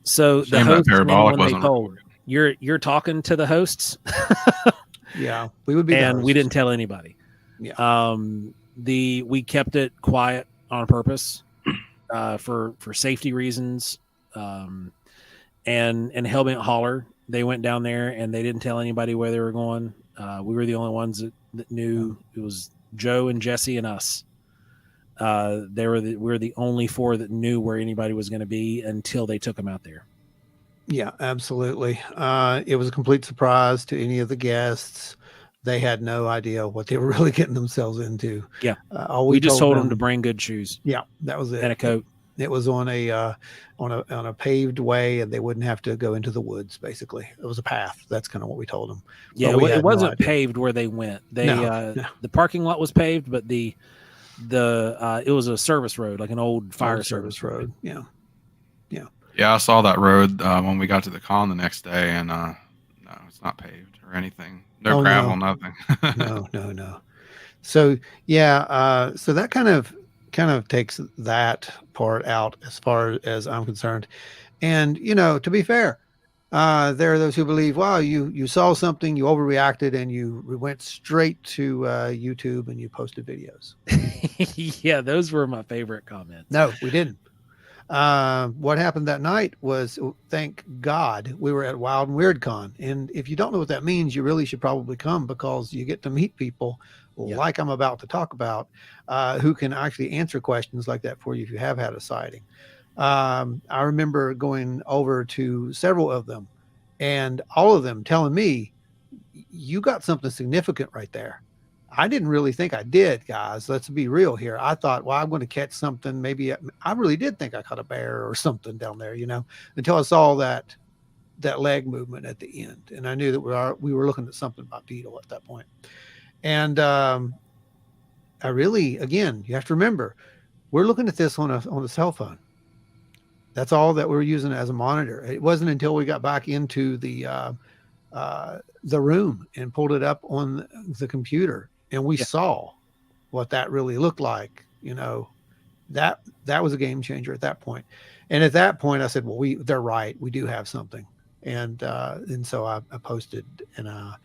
So the host, when they told, you're talking to the hosts. Yeah, we would be, and we didn't tell anybody. Yeah. We kept it quiet on purpose, for safety reasons. And Hellbent Holler, they went down there and they didn't tell anybody where they were going. We were the only ones that knew. It was Joe and Jesse and us. We were the only four that knew where anybody was going to be until they took them out there. Yeah, absolutely. It was a complete surprise to any of the guests. They had no idea what they were really getting themselves into. Yeah. We just told them to bring good shoes. Yeah, that was it. And a coat. It was on a paved way, and they wouldn't have to go into the woods. Basically, it was a path. That's kind of what we told them. Yeah, it wasn't paved where they went. The parking lot was paved, but it was a service road, like an old fire service road. Yeah. Yeah, I saw that road when we got to the con the next day, and no, it's not paved or anything. No gravel, nothing. No. So yeah, so that kind of takes that part out as far as I'm concerned. And to be fair, there are those who believe, wow, you saw something, you overreacted, and you went straight to YouTube and you posted videos. Yeah, those were my favorite comments. No, we didn't. What happened that night was, thank God, we were at Wild and Weird Con. And if you don't know what that means, you really should probably come, because you get to meet people like I'm about to talk about, who can actually answer questions like that for you if you have had a sighting. I remember going over to several of them, and all of them telling me, you got something significant right there. I didn't really think I did, guys. Let's be real here. I thought, well, I'm going to catch something. Maybe I really did think I caught a bear or something down there, until I saw that leg movement at the end. And I knew that we were looking at something about beetle at that point. And I really, again, you have to remember, we're looking at this on a cell phone. That's all that we're using as a monitor. It wasn't until we got back into the room and pulled it up on the computer, and we saw what that really looked like. That was a game changer at that point. And at that point I said, well, they're right. We do have something. And so I posted, and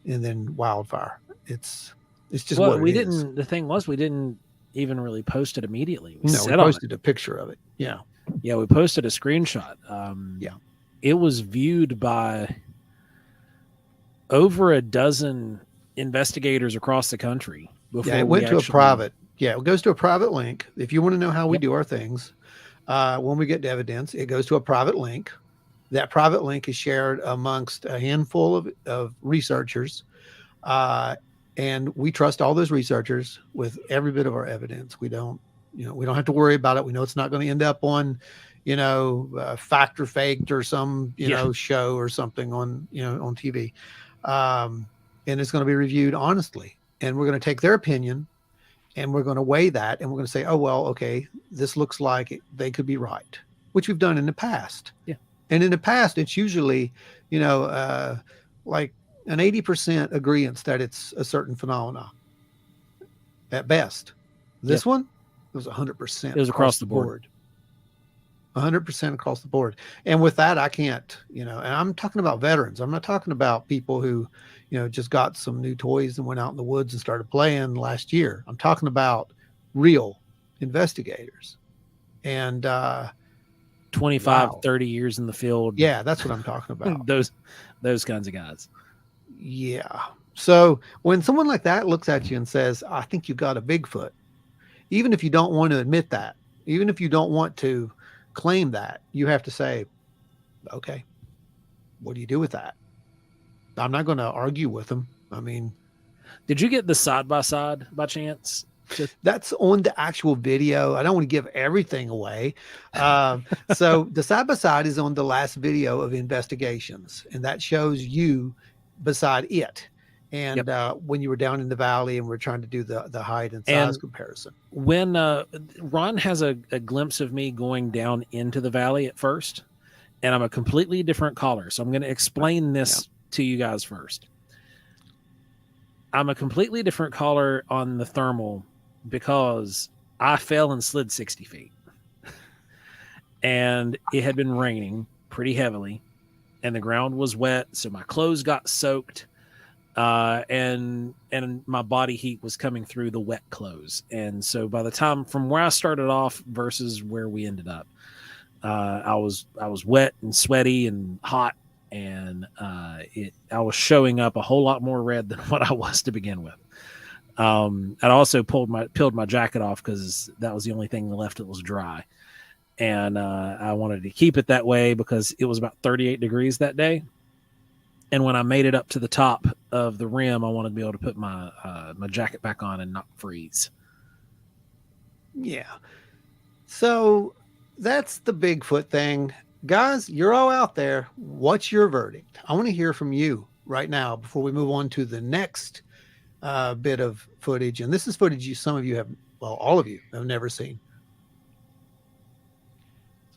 then wildfire. It's just what we didn't. The thing was, we didn't even really post it immediately. We posted a picture of it. Yeah. Yeah. We posted a screenshot. It was viewed by over a dozen investigators across the country. Before it went to a private. Yeah, it goes to a private link. If you want to know how we do our things, when we get evidence, it goes to a private link. That private link is shared amongst a handful of researchers, and we trust all those researchers with every bit of our evidence. We don't have to worry about it. We know it's not going to end up on, fact or faked or some show or something on on TV. And it's going to be reviewed honestly, and we're going to take their opinion, and we're going to weigh that, and we're going to say, oh, well, okay, this looks like they could be right, which we've done in the past. Yeah. And in the past, it's usually, like an 80% agreement that it's a certain phenomena at best. This one, it was 100%. It was across the board. 100% across the board. And with that, I can't, and I'm talking about veterans. I'm not talking about people who, just got some new toys and went out in the woods and started playing last year. I'm talking about real investigators. And 25, 30 years in the field. Yeah, that's what I'm talking about. those kinds of guys. Yeah. So when someone like that looks at you and says, I think you got a Bigfoot, even if you don't want to admit that, even if you don't want to claim that, you have to say, okay, what do you do with that? I'm not going to argue with them. I mean, did you get the side-by-side by chance? That's on the actual video. I don't want to give everything away. So the side-by-side is on the last video of investigations, and that shows you beside it. And when you were down in the valley and we're trying to do the height and size comparison. When Ron has a glimpse of me going down into the valley at first, and I'm a completely different caller. So I'm going to explain this to you guys first. I'm a completely different caller on the thermal because I fell and slid 60 feet. And it had been raining pretty heavily, and the ground was wet. So my clothes got soaked. And my body heat was coming through the wet clothes. And so by the time from where I started off versus where we ended up, I was wet and sweaty and hot, and I was showing up a whole lot more red than what I was to begin with. I'd also peeled my jacket off because that was the only thing left that was dry. And I wanted to keep it that way because it was about 38 degrees that day. And when I made it up to the top of the rim, I wanted to be able to put my my jacket back on and not freeze. Yeah. So that's the Bigfoot thing. Guys, you're all out there. What's your verdict? I want to hear from you right now before we move on to the next bit of footage. And this is footage some of you have, well, all of you have never seen.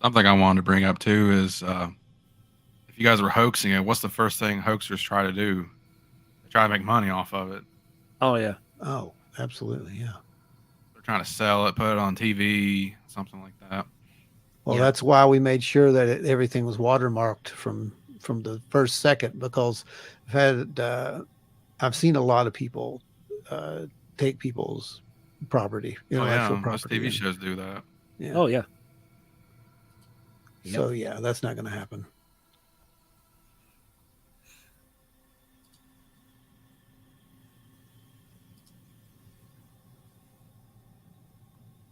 Something I wanted to bring up too is if you guys were hoaxing it, what's the first thing hoaxers try to do? They try to make money off of it. Oh yeah. Oh, absolutely, yeah. They're trying to sell it, put it on TV, something like that. Well, that's why we made sure that everything was watermarked from the first second, because I've seen a lot of people take people's property, intellectual property. Most TV shows do that. Yeah. Oh yeah. So yeah, that's not going to happen.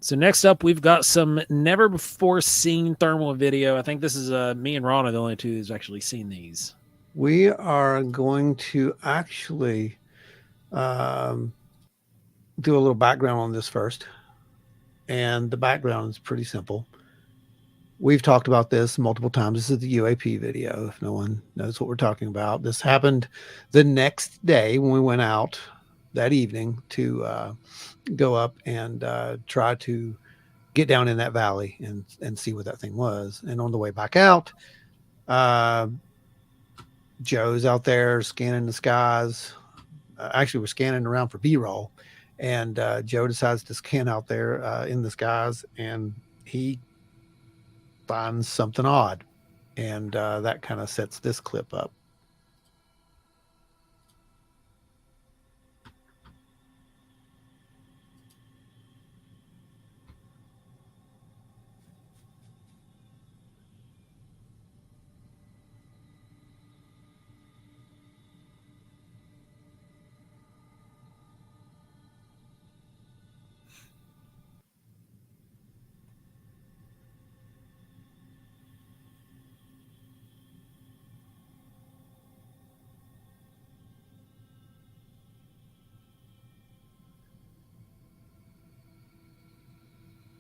So next up, we've got some never before seen thermal video. I think this is me and Ron are the only two who's actually seen these. We are going to actually do a little background on this first. And the background is pretty simple. We've talked about this multiple times. This is the UAP video, if no one knows what we're talking about. This happened the next day when we went out that evening to go up and try to get down in that valley and see what that thing was. And on the way back out, Joe's out there scanning the skies. Actually, we're scanning around for B-roll, and Joe decides to scan out there in the skies, and he finds something odd, and that kind of sets this clip up.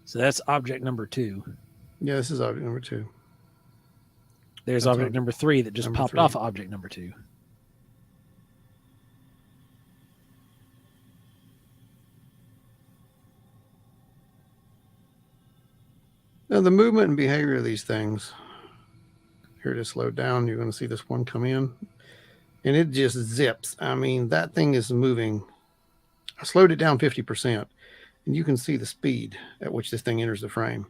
So that's object number 2. Yeah, this is object number 2. There's object number 3 that just popped off object number 2. Now, the movement and behavior of these things, here it is slowed down. You're going to see this one come in, and it just zips. I mean, that thing is moving. I slowed it down 50%, and you can see the speed at which this thing enters the frame.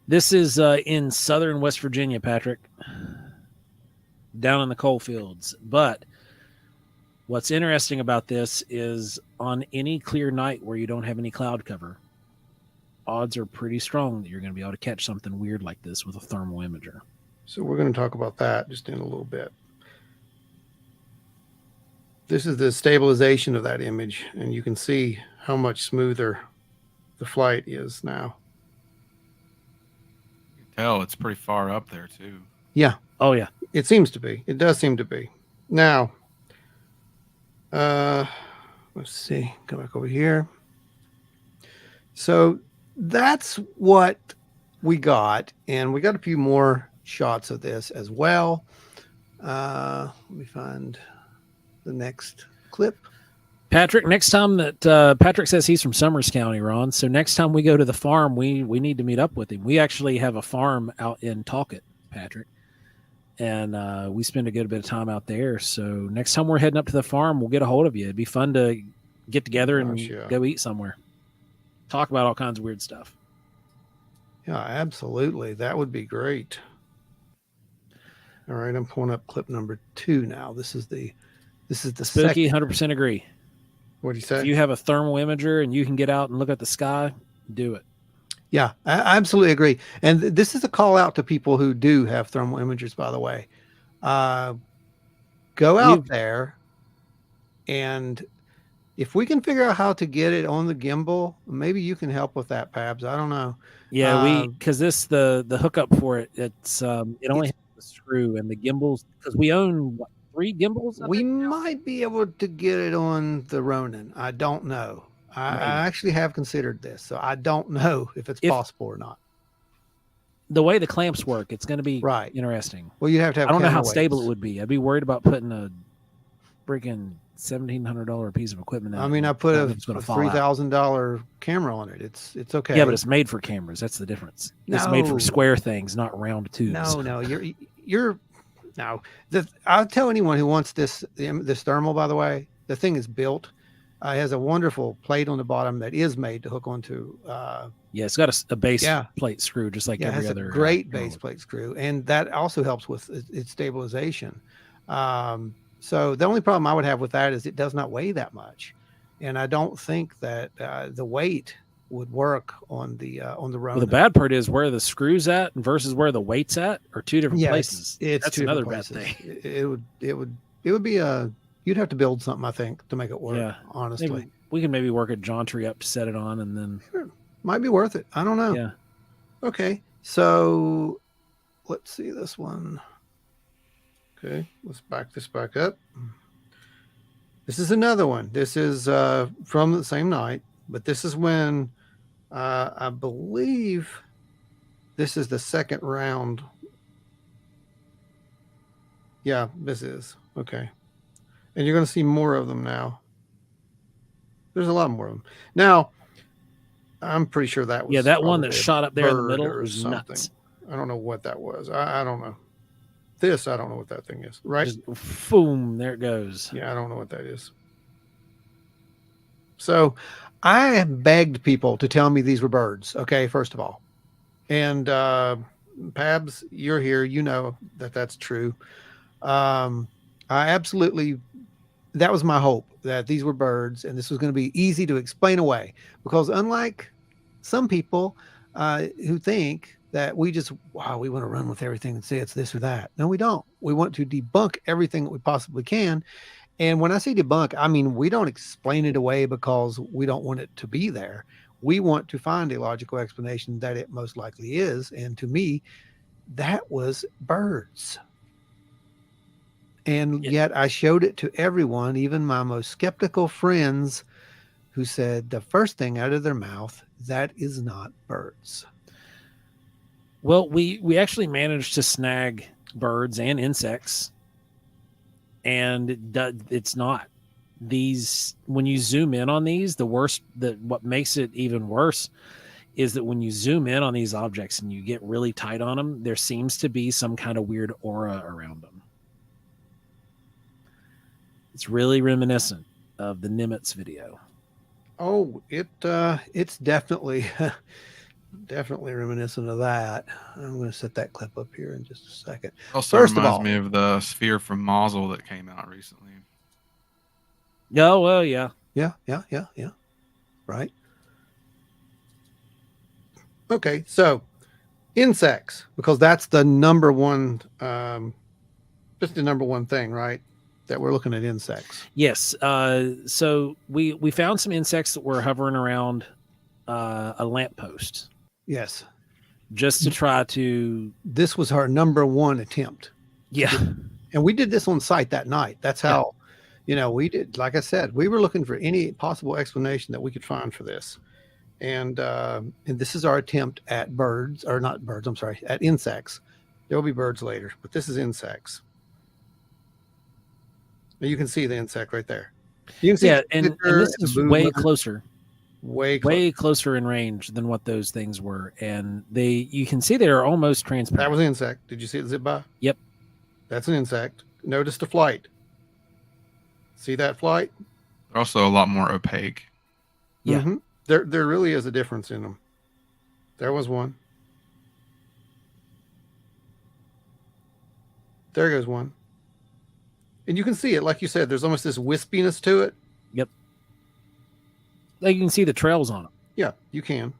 This is in southern West Virginia, Patrick, down in the coal fields. But what's interesting about this is on any clear night where you don't have any cloud cover, odds are pretty strong that you're going to be able to catch something weird like this with a thermal imager. So we're going to talk about that just in a little bit. This is the stabilization of that image, and you can see how much smoother the flight is now. You can tell it's pretty far up there too. Yeah. Oh yeah. It seems to be. It does seem to be. Now, let's see. Go back over here. So that's what we got, and we got a few more shots of this as well. Let me find the next clip. Patrick, next time that Patrick says he's from Summers County, Ron. So next time we go to the farm, we need to meet up with him. We actually have a farm out in Talcott, Patrick, and we spend a good bit of time out there. So next time we're heading up to the farm, we'll get a hold of you. It'd be fun to get together and go eat somewhere. Talk about all kinds of weird stuff. Yeah, absolutely. That would be great. All right, I'm pulling up clip number 2 now. This is the spooky. 100% agree. What do you say? If you have a thermal imager and you can get out and look at the sky, do it. Yeah, I absolutely agree. And this is a call out to people who do have thermal imagers, by the way. Go out there, and if we can figure out how to get it on the gimbal, maybe you can help with that, Pabs. I don't know. Yeah, because the hookup for it, it's it only has the screw and the gimbals, because we own 3 gimbals. We might be able to get it on the Ronin. I don't know. I actually have considered this, so I don't know if it's possible or not. The way the clamps work, it's going to be interesting. Well, you have to have. I don't know how stable it would be. I'd be worried about putting a freaking $1,700 piece of equipment. I mean, I put a $3,000 $3,000 camera on it. It's okay. Yeah, but it's made for cameras. That's the difference. It's made for square things, not round tubes. No, you're no. I'll tell anyone who wants this thermal. By the way, the thing is built. It has a wonderful plate on the bottom that is made to hook onto. Yeah, it's got a base plate screw, just like every other. It has a great base plate screw, and that also helps with its stabilization. So the only problem I would have with that is it does not weigh that much, and I don't think that the weight would work on the Ronin. Well, the bad part is where the screw's at versus where the weight's at are two different places. That's another bad thing. It would be you'd have to build something, I think, to make it work. Yeah, honestly, we can maybe work a Jauntry up to set it on, and then might be worth it. I don't know. Yeah. Okay, so let's see this one. Okay, let's back this back up. This is another one. This is from the same night, but this is when I believe this is the second round. Yeah, this is. Okay. And you're going to see more of them now. There's a lot more of them. Now, I'm pretty sure that was... Yeah, that one that shot up there in the middle was something. Nuts. I don't know what that was. I don't know. This, I don't know what that thing is. Right? Just, boom, there it goes. Yeah, I don't know what that is. So, I have begged people to tell me these were birds, okay, first of all. And Pabs, you're here. You know that that's true. I absolutely... That was my hope, that these were birds and this was going to be easy to explain away, because unlike some people who think that we want to run with everything and say it's this or that. No, we don't. We want to debunk everything that we possibly can. And when I say debunk, I mean, we don't explain it away because we don't want it to be there. We want to find a logical explanation that it most likely is. And to me, that was birds. And yet I showed it to everyone, even my most skeptical friends, who said the first thing out of their mouth, that is not birds. Well, we actually managed to snag birds and insects, and it's not. These, when you zoom in on these, what makes it even worse is that when you zoom in on these objects and you get really tight on them, there seems to be some kind of weird aura around them. It's really reminiscent of the Nimitz video. Oh, it's definitely definitely reminiscent of that. I'm going to set that clip up here in just a second. Also reminds me of the sphere from Mazel that came out recently. Oh, well, yeah. Yeah. Right. Okay, so insects, because that's the number one, just the number one thing, right? That we're looking at insects. Yes. So we found some insects that were hovering around a lamppost. Yes. Just to try to... This was our number one attempt. Yeah. And we did this on site that night. That's how, we did, like I said, we were looking for any possible explanation that we could find for this. And this is our attempt at birds, or not birds, I'm sorry, at insects. There will be birds later, but this is insects. You can see the insect right there. You can see and this is way closer. Way closer in range than what those things were. And you can see they're almost transparent. That was an insect. Did you see it zip by? Yep. That's an insect. Notice the flight. See that flight? They're also a lot more opaque. Yeah. Mm-hmm. There really is a difference in them. There was one. There goes one. And you can see it, like you said, there's almost this wispiness to it. Yep. Like you can see the trails on it. Yeah, you can.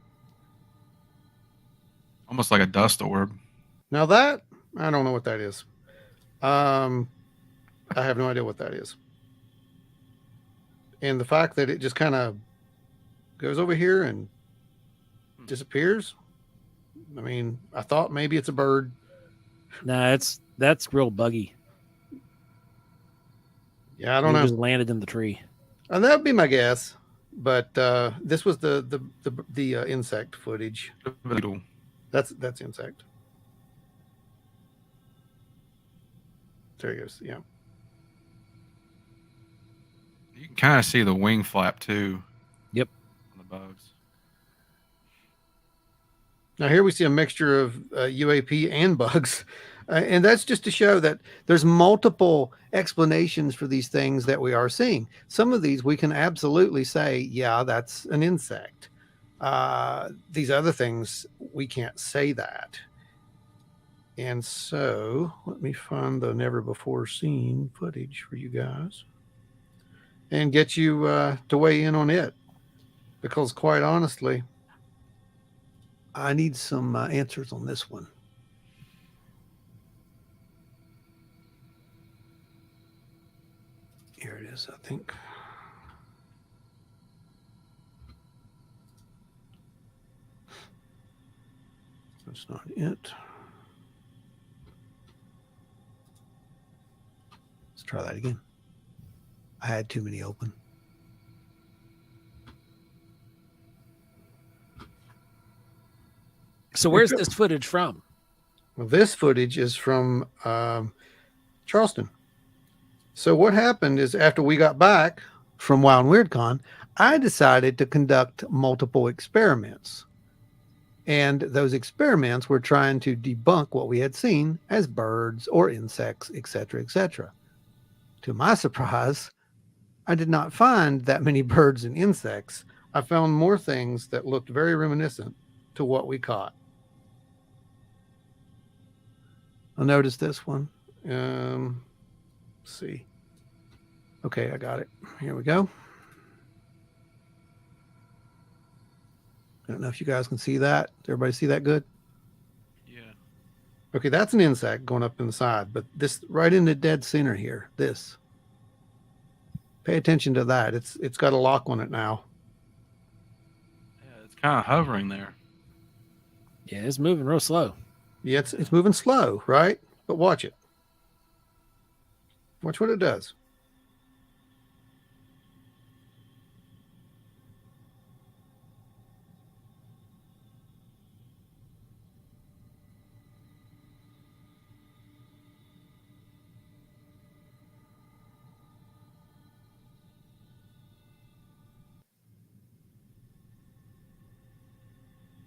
Almost like a dust orb. Now that, I don't know what that is. I have no idea what that is. And the fact that it just kind of goes over here and disappears. I mean, I thought maybe it's a bird. Nah, that's real buggy. Yeah, I don't know. Just landed in the tree. And that would be my guess. But this was the insect footage. That's insect. There he goes. Yeah. You can kind of see the wing flap too. Yep. On the bugs. Now here we see a mixture of UAP and bugs. And that's just to show that there's multiple explanations for these things that we are seeing. Some of these we can absolutely say, yeah, that's an insect. These other things, we can't say that. And so let me find the never before seen footage for you guys and get you to weigh in on it. Because quite honestly, I need some answers on this one. Here it is, I think. That's not it. Let's try that again. I had too many open. So where's this footage from? Well, this footage is from Charleston. So what happened is after we got back from Wild and Weird Con, I decided to conduct multiple experiments. And those experiments were trying to debunk what we had seen as birds or insects, etc., etc. To my surprise, I did not find that many birds and insects. I found more things that looked very reminiscent to what we caught. I'll notice this one. Let's see. Okay, I got it. Here we go. I don't know if you guys can see that. Does everybody see that good? Yeah. Okay, that's an insect going up inside, but this right in the dead center here, this. Pay attention to that. It's got a lock on it now. Yeah, it's kind of hovering there. Yeah, it's moving real slow. Yeah, it's moving slow, right? But watch it. Watch what it does.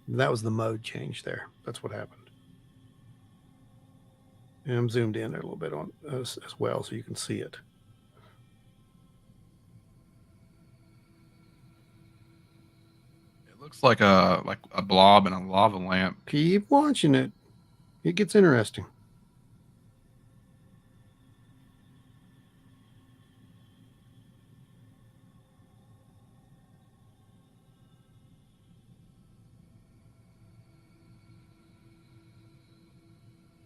That was the mode change there. That's what happened. And I'm zoomed in a little bit on as well so you can see it. It looks like a blob in a lava lamp. Keep watching it. It gets interesting.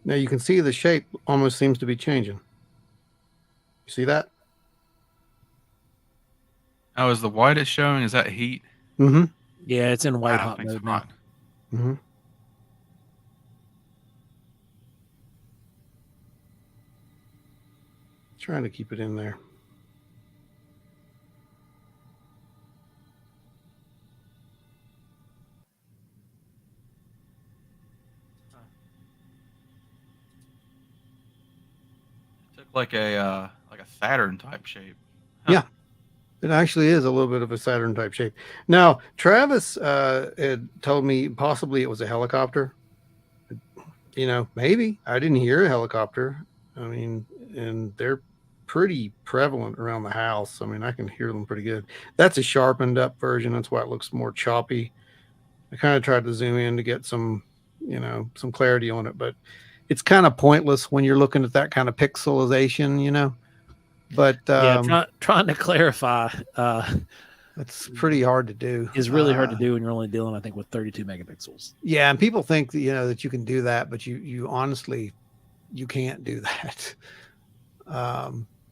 Now you can see the shape almost seems to be changing. You see that? Oh, is the white it's showing? Is that heat? Mm-hmm. Yeah, it's in white Ah, hot thanks mode a now. lot. Mm-hmm. Trying to keep it in there. It took like a Saturn type shape. Huh. Yeah. It actually is a little bit of a Saturn type shape. Now, Travis had told me possibly it was a helicopter. You know, maybe. I didn't hear a helicopter. I mean, and they're pretty prevalent around the house. I mean, I can hear them pretty good. That's a sharpened up version. That's why it looks more choppy. I kind of tried to zoom in to get some, you know, some clarity on it, but it's kind of pointless when you're looking at that kind of pixelization, you know. But yeah, trying to clarify it's pretty hard to do. is really hard to do when you're only dealing, I think, with 32 megapixels. Yeah, and people think that, you know, that you can do that, but you honestly, you can't do that.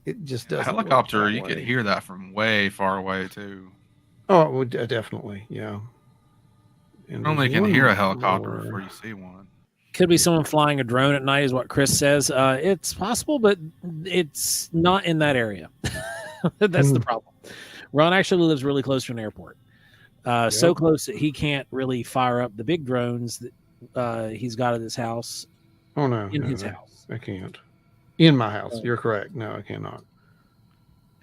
It just doesn't. Helicopter, you could hear that from way far away too. Oh, it would definitely, yeah. And You only can hear a helicopter before you see one. Could be someone flying a drone at night, is what Chris says. It's possible, but it's not in that area. That's the problem. Ron actually lives really close to an airport. So close that he can't really fire up the big drones that he's got at his house. Oh, no. In his house. I can't. In my house. You're correct. No, I cannot.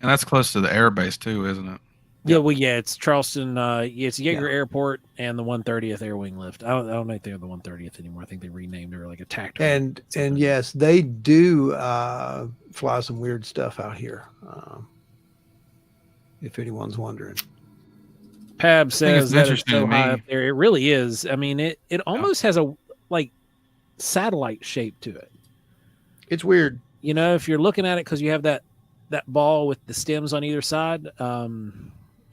And that's close to the air base too, isn't it? Yeah, well, yeah, it's Charleston. It's Yeager Yeah. Airport and the 130th Air Wing Lift. I don't think they're the 130th anymore. I think they renamed her like a tactical. And yes, they do fly some weird stuff out here. If anyone's wondering. Pab says that it's so to high me. up there. It really is. I mean, it almost has a like satellite shape to it. It's weird. You know, if you're looking at it because you have that ball with the stems on either side,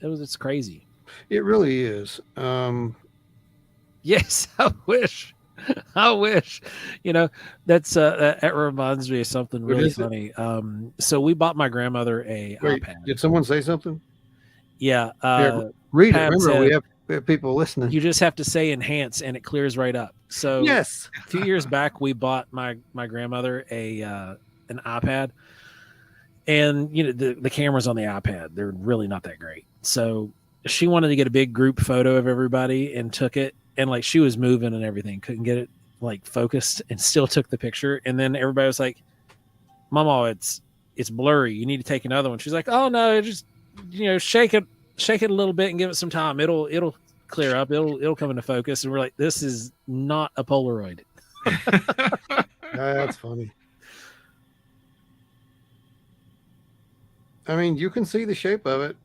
it's crazy. It really is. Yes, I wish. You know, that reminds me of something really funny. So we bought my grandmother a iPad. Did someone say something? Yeah. Read it. Pab Remember, said, we have people listening. you just have to say enhance and it clears right up. So Yes. a few years back, we bought my grandmother an iPad, and you know the cameras on the iPad, they're really not that great. So she wanted to get a big group photo of everybody and took it, and like she was moving and everything, couldn't get it like focused, and still took the picture. And then everybody was like, "Mama, it's blurry. You need to take another one." She's like, "Oh no, just shake it a little bit and give it some time. It'll clear up. It'll come into focus." And we're like, "This is not a Polaroid." That's funny. I mean, you can see the shape of it.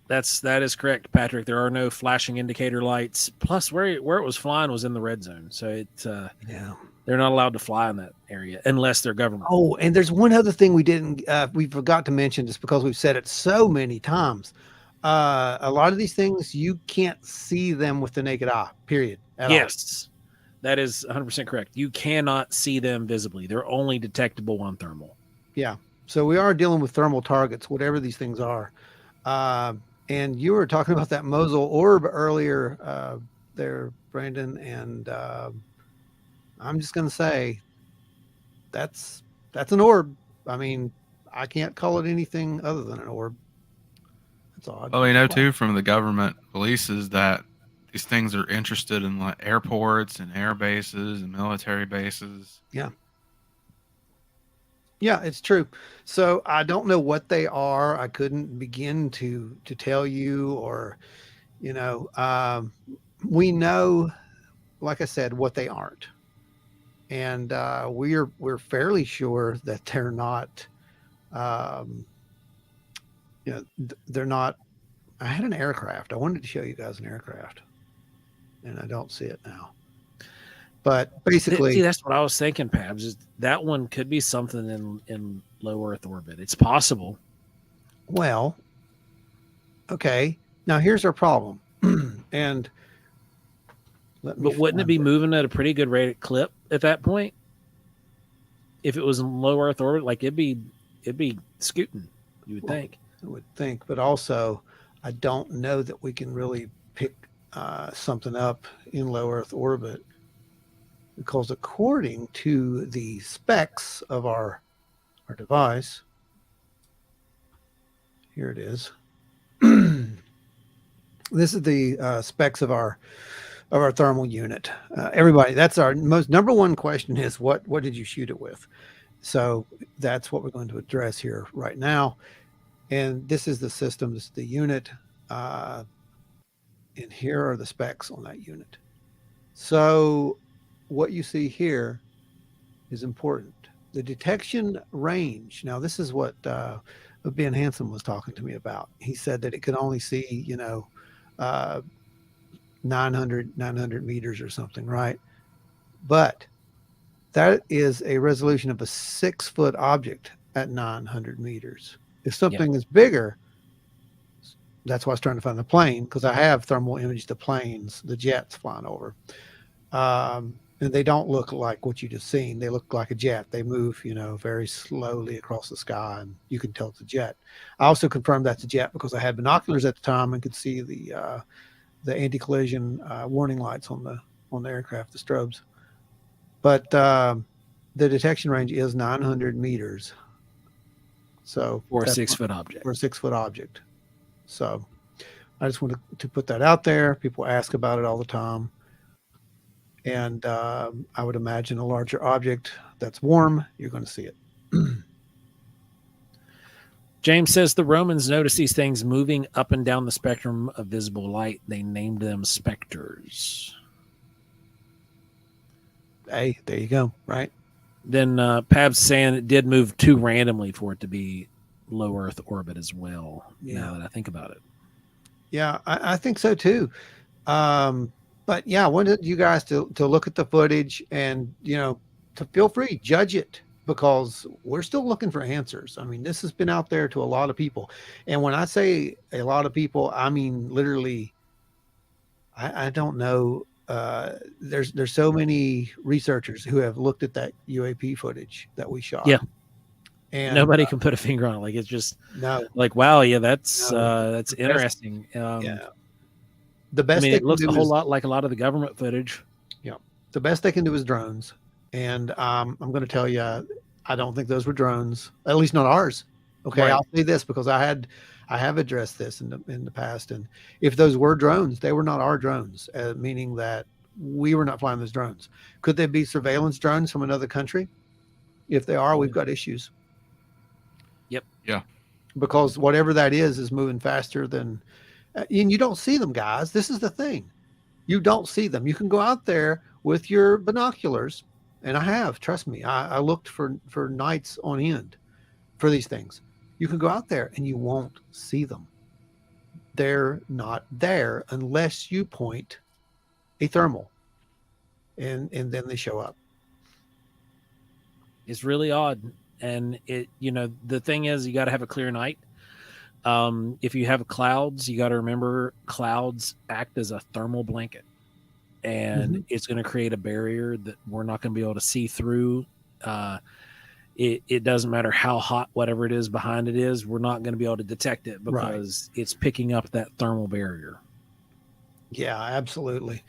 That is correct, Patrick. There are no flashing indicator lights. Plus, where it was flying was in the red zone, so they're not allowed to fly in that area unless they're government. Oh, and there's one other thing we forgot to mention, just because we've said it so many times. A lot of these things, you can't see them with the naked eye. Period. Yes, that is 100% correct. You cannot see them visibly. They're only detectable on thermal. Yeah. So we are dealing with thermal targets, whatever these things are. And you were talking about that Mosul orb earlier there, Brandon. And I'm just going to say that's an orb. I mean, I can't call it anything other than an orb. That's odd. Well, we know too from the government releases that these things are interested in like airports and air bases and military bases. Yeah. Yeah, it's true. So I don't know what they are. I couldn't begin to tell you, or, we know, like I said, what they aren't. And we're fairly sure that they're not, they're not. I had an aircraft. I wanted to show you guys an aircraft, and I don't see it now. But basically, see, that's what I was thinking, Pabs. Is that one could be something in low Earth orbit. It's possible. Well, okay. Now here's our problem, and but wouldn't it be moving at a pretty good rate of clip at that point? If it was in low Earth orbit, like it'd be scooting. You would think. I would think, but also, I don't know that we can really pick something up in low Earth orbit. Because according to the specs of our device, here it is. This is the specs of our thermal unit. Everybody, that's our most number one question is what did you shoot it with? So that's what we're going to address here right now. And this is the system, this is the unit. And here are the specs on that unit. So what you see here is important. The detection range. Now, this is what Ben Hansen was talking to me about. He said that it could only see, 900 meters or something, right? But that is a resolution of a 6-foot object at 900 meters. If something is bigger, that's why I was trying to find the plane, because I have thermal imaged the planes, the jets flying over. And they don't look like what you just seen. They look like a jet. They move, very slowly across the sky, and you can tell it's a jet. I also confirmed that's a jet because I had binoculars at the time and could see the anti-collision warning lights on the aircraft, the strobes. But the detection range is 900 meters. So for a 6-foot object. For a 6-foot object. So I just wanted to put that out there. People ask about it all the time. And I would imagine a larger object that's warm, you're going to see it. James says the Romans noticed these things moving up and down the spectrum of visible light. They named them specters. Hey, there you go. Right. Then Pab's saying it did move too randomly for it to be low Earth orbit as well. Yeah. Now that I think about it. Yeah, I think so too. But yeah, I wanted you guys to look at the footage and, to feel free, judge it, because we're still looking for answers. I mean, this has been out there to a lot of people. And when I say a lot of people, I mean, literally, I don't know. There's so many researchers who have looked at that UAP footage that we shot. Yeah. And nobody can put a finger on it. Like, it's just no, like, wow. Yeah. That's interesting. yeah. The best it looks a whole lot like a lot of the government footage. Yeah. The best they can do is drones. And I'm going to tell you, I don't think those were drones, at least not ours. Okay. Right. I'll say this because I have addressed this in the past. And if those were drones, they were not our drones, meaning that we were not flying those drones. Could they be surveillance drones from another country? If they are, we've got issues. Yep. Yeah. Because whatever that is moving faster than, and you don't see them, guys. This is the thing. You don't see them. You can go out there with your binoculars, and I have, trust me. I looked for nights on end for these things. You can go out there and you won't see them. They're not there unless you point a thermal, and then they show up. It's really odd. And the thing is, you got to have a clear night. If you have clouds, you got to remember clouds act as a thermal blanket, and it's going to create a barrier that we're not going to be able to see through. It doesn't matter how hot whatever it is behind it is, we're not going to be able to detect it because it's picking up that thermal barrier. Yeah, absolutely.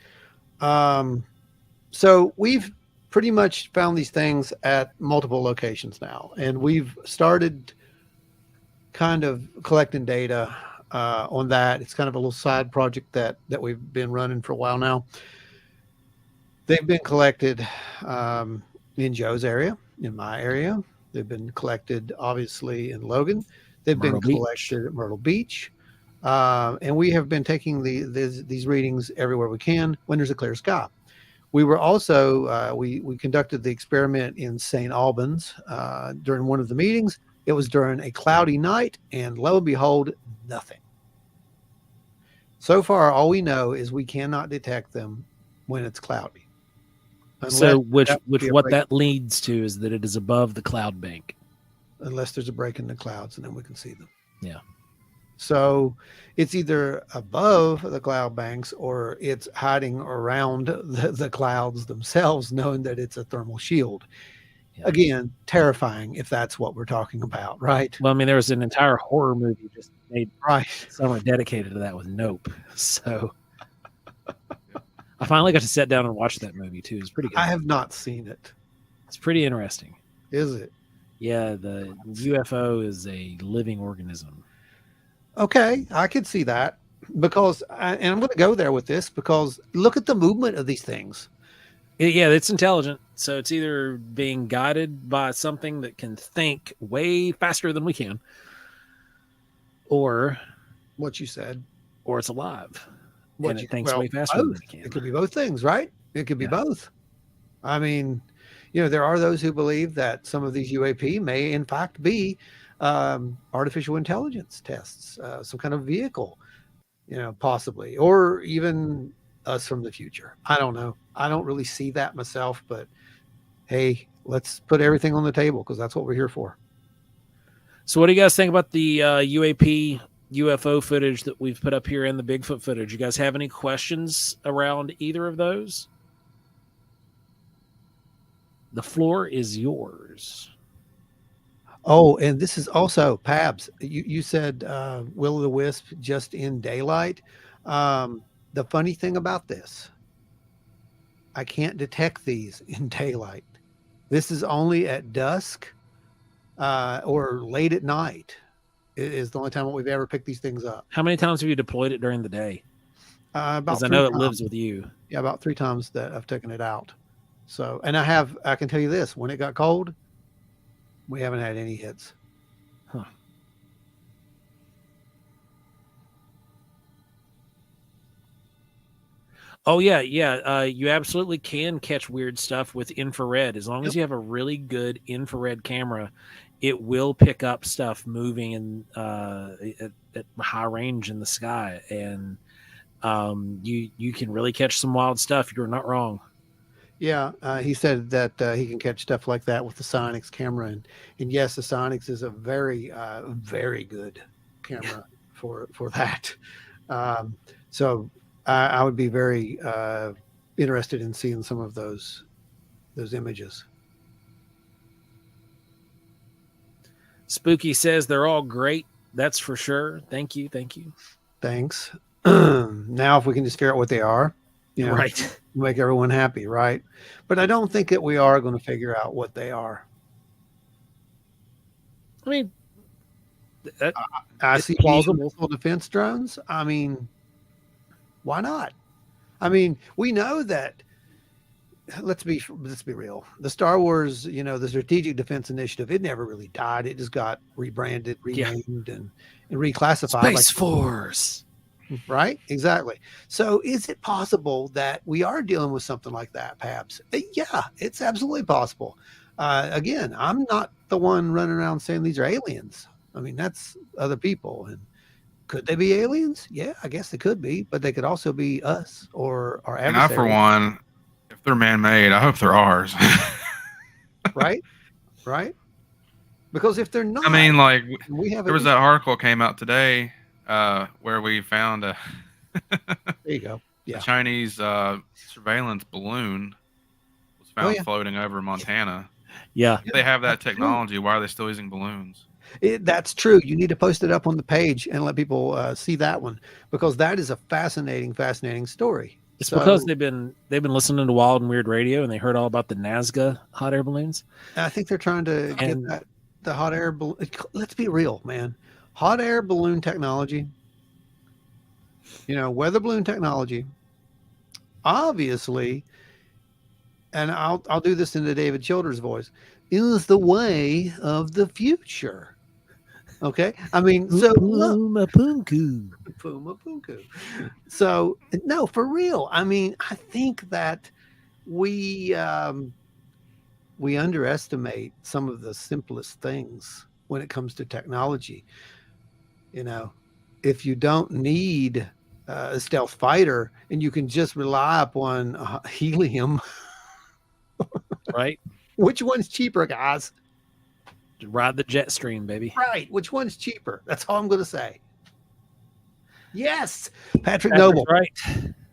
So we've pretty much found these things at multiple locations now, and we've started kind of collecting data on that. It's kind of a little side project that we've been running for a while now. They've been collected in Joe's area, in my area. They've been collected, obviously, in Logan. They've been collected at Myrtle Beach. And we have been taking these readings everywhere we can when there's a clear sky. We were also, we conducted the experiment in St. Albans during one of the meetings. It was during a cloudy night, and lo and behold, nothing. So far, all we know is we cannot detect them when it's cloudy. So what that leads to is that it is above the cloud bank. Unless there's a break in the clouds, and then we can see them. Yeah. So it's either above the cloud banks or it's hiding around the clouds themselves, knowing that it's a thermal shield. Yeah. Again, terrifying if that's what we're talking about, right? Well, I mean, there was an entire horror movie just made right summer dedicated to that with Nope. So I finally got to sit down and watch that movie too. It's pretty good. I have not seen it. It's pretty interesting. Is it? Yeah, the UFO is a living organism. Okay, I could see that because, and I'm going to go there with this because look at the movement of these things. Yeah, it's intelligent. So it's either being guided by something that can think way faster than we can, or what you said, or it's alive and it thinks way faster than we can. It could be both things, right? It could be both. I mean, there are those who believe that some of these UAP may in fact be artificial intelligence tests, some kind of vehicle, possibly, or even us from the future. I don't know. I don't really see that myself, but hey, let's put everything on the table because that's what we're here for. So what do you guys think about the UAP UFO footage that we've put up here and the Bigfoot footage? You guys have any questions around either of those? The floor is yours. Oh, and this is also Pabs. You said will-o'-the-wisp just in daylight. The funny thing about this, I can't detect these in daylight. This is only at dusk or late at night. It is the only time we've ever picked these things up. How many times have you deployed it during the day? About I know it lives with you. Yeah, about 3 times that I've taken it out. So, and I can tell you this, when it got cold, we haven't had any hits. Huh. Oh yeah, yeah. You absolutely can catch weird stuff with infrared as long as you have a really good infrared camera. It will pick up stuff moving in at high range in the sky, and you can really catch some wild stuff. You're not wrong. Yeah, he said that he can catch stuff like that with the Sonics camera, and yes, the Sonics is a very very good camera for that. So I would be very interested in seeing some of those images. Spooky says they're all great. That's for sure. Thank you. Thank you. Thanks. Now, if we can just figure out what they are, right, make everyone happy, right? But I don't think that we are going to figure out what they are. I mean, I see plausible defense drones. I mean, why not? I mean, we know that. Let's be real. The Star Wars, the Strategic Defense Initiative, it never really died. It just got rebranded, renamed, and reclassified. Space Force. Right? Exactly. So is it possible that we are dealing with something like that, perhaps? Yeah, it's absolutely possible. Again, I'm not the one running around saying these are aliens. I mean, that's other people. And could they be aliens? Yeah, I guess they could be, but they could also be us or our adversaries. And I, for one, if they're man-made, I hope they're ours. Right? Because if they're not, I mean, like, there was that article came out today where we found a there you go. Yeah. a Chinese surveillance balloon was found floating over Montana. Yeah. If they have that technology, why are they still using balloons? That's true. You need to post it up on the page and let people see that one, because that is a fascinating story. It's because they've been listening to Wild and Weird Radio, and they heard all about the Nazca hot air balloons. I think they're trying to get the hot air balloon. Let's be real, man. Hot air balloon technology, weather balloon technology, obviously, and I'll do this in the David Childers voice, is the way of the future. Okay, I mean, so Puma Punku. So no, for real. I mean, I think that we underestimate some of the simplest things when it comes to technology. If you don't need a stealth fighter and you can just rely upon helium, right? Which one's cheaper, guys? Ride the jet stream, baby. Right. Which one's cheaper? That's all I'm going to say. Yes. Patrick Noble. Right.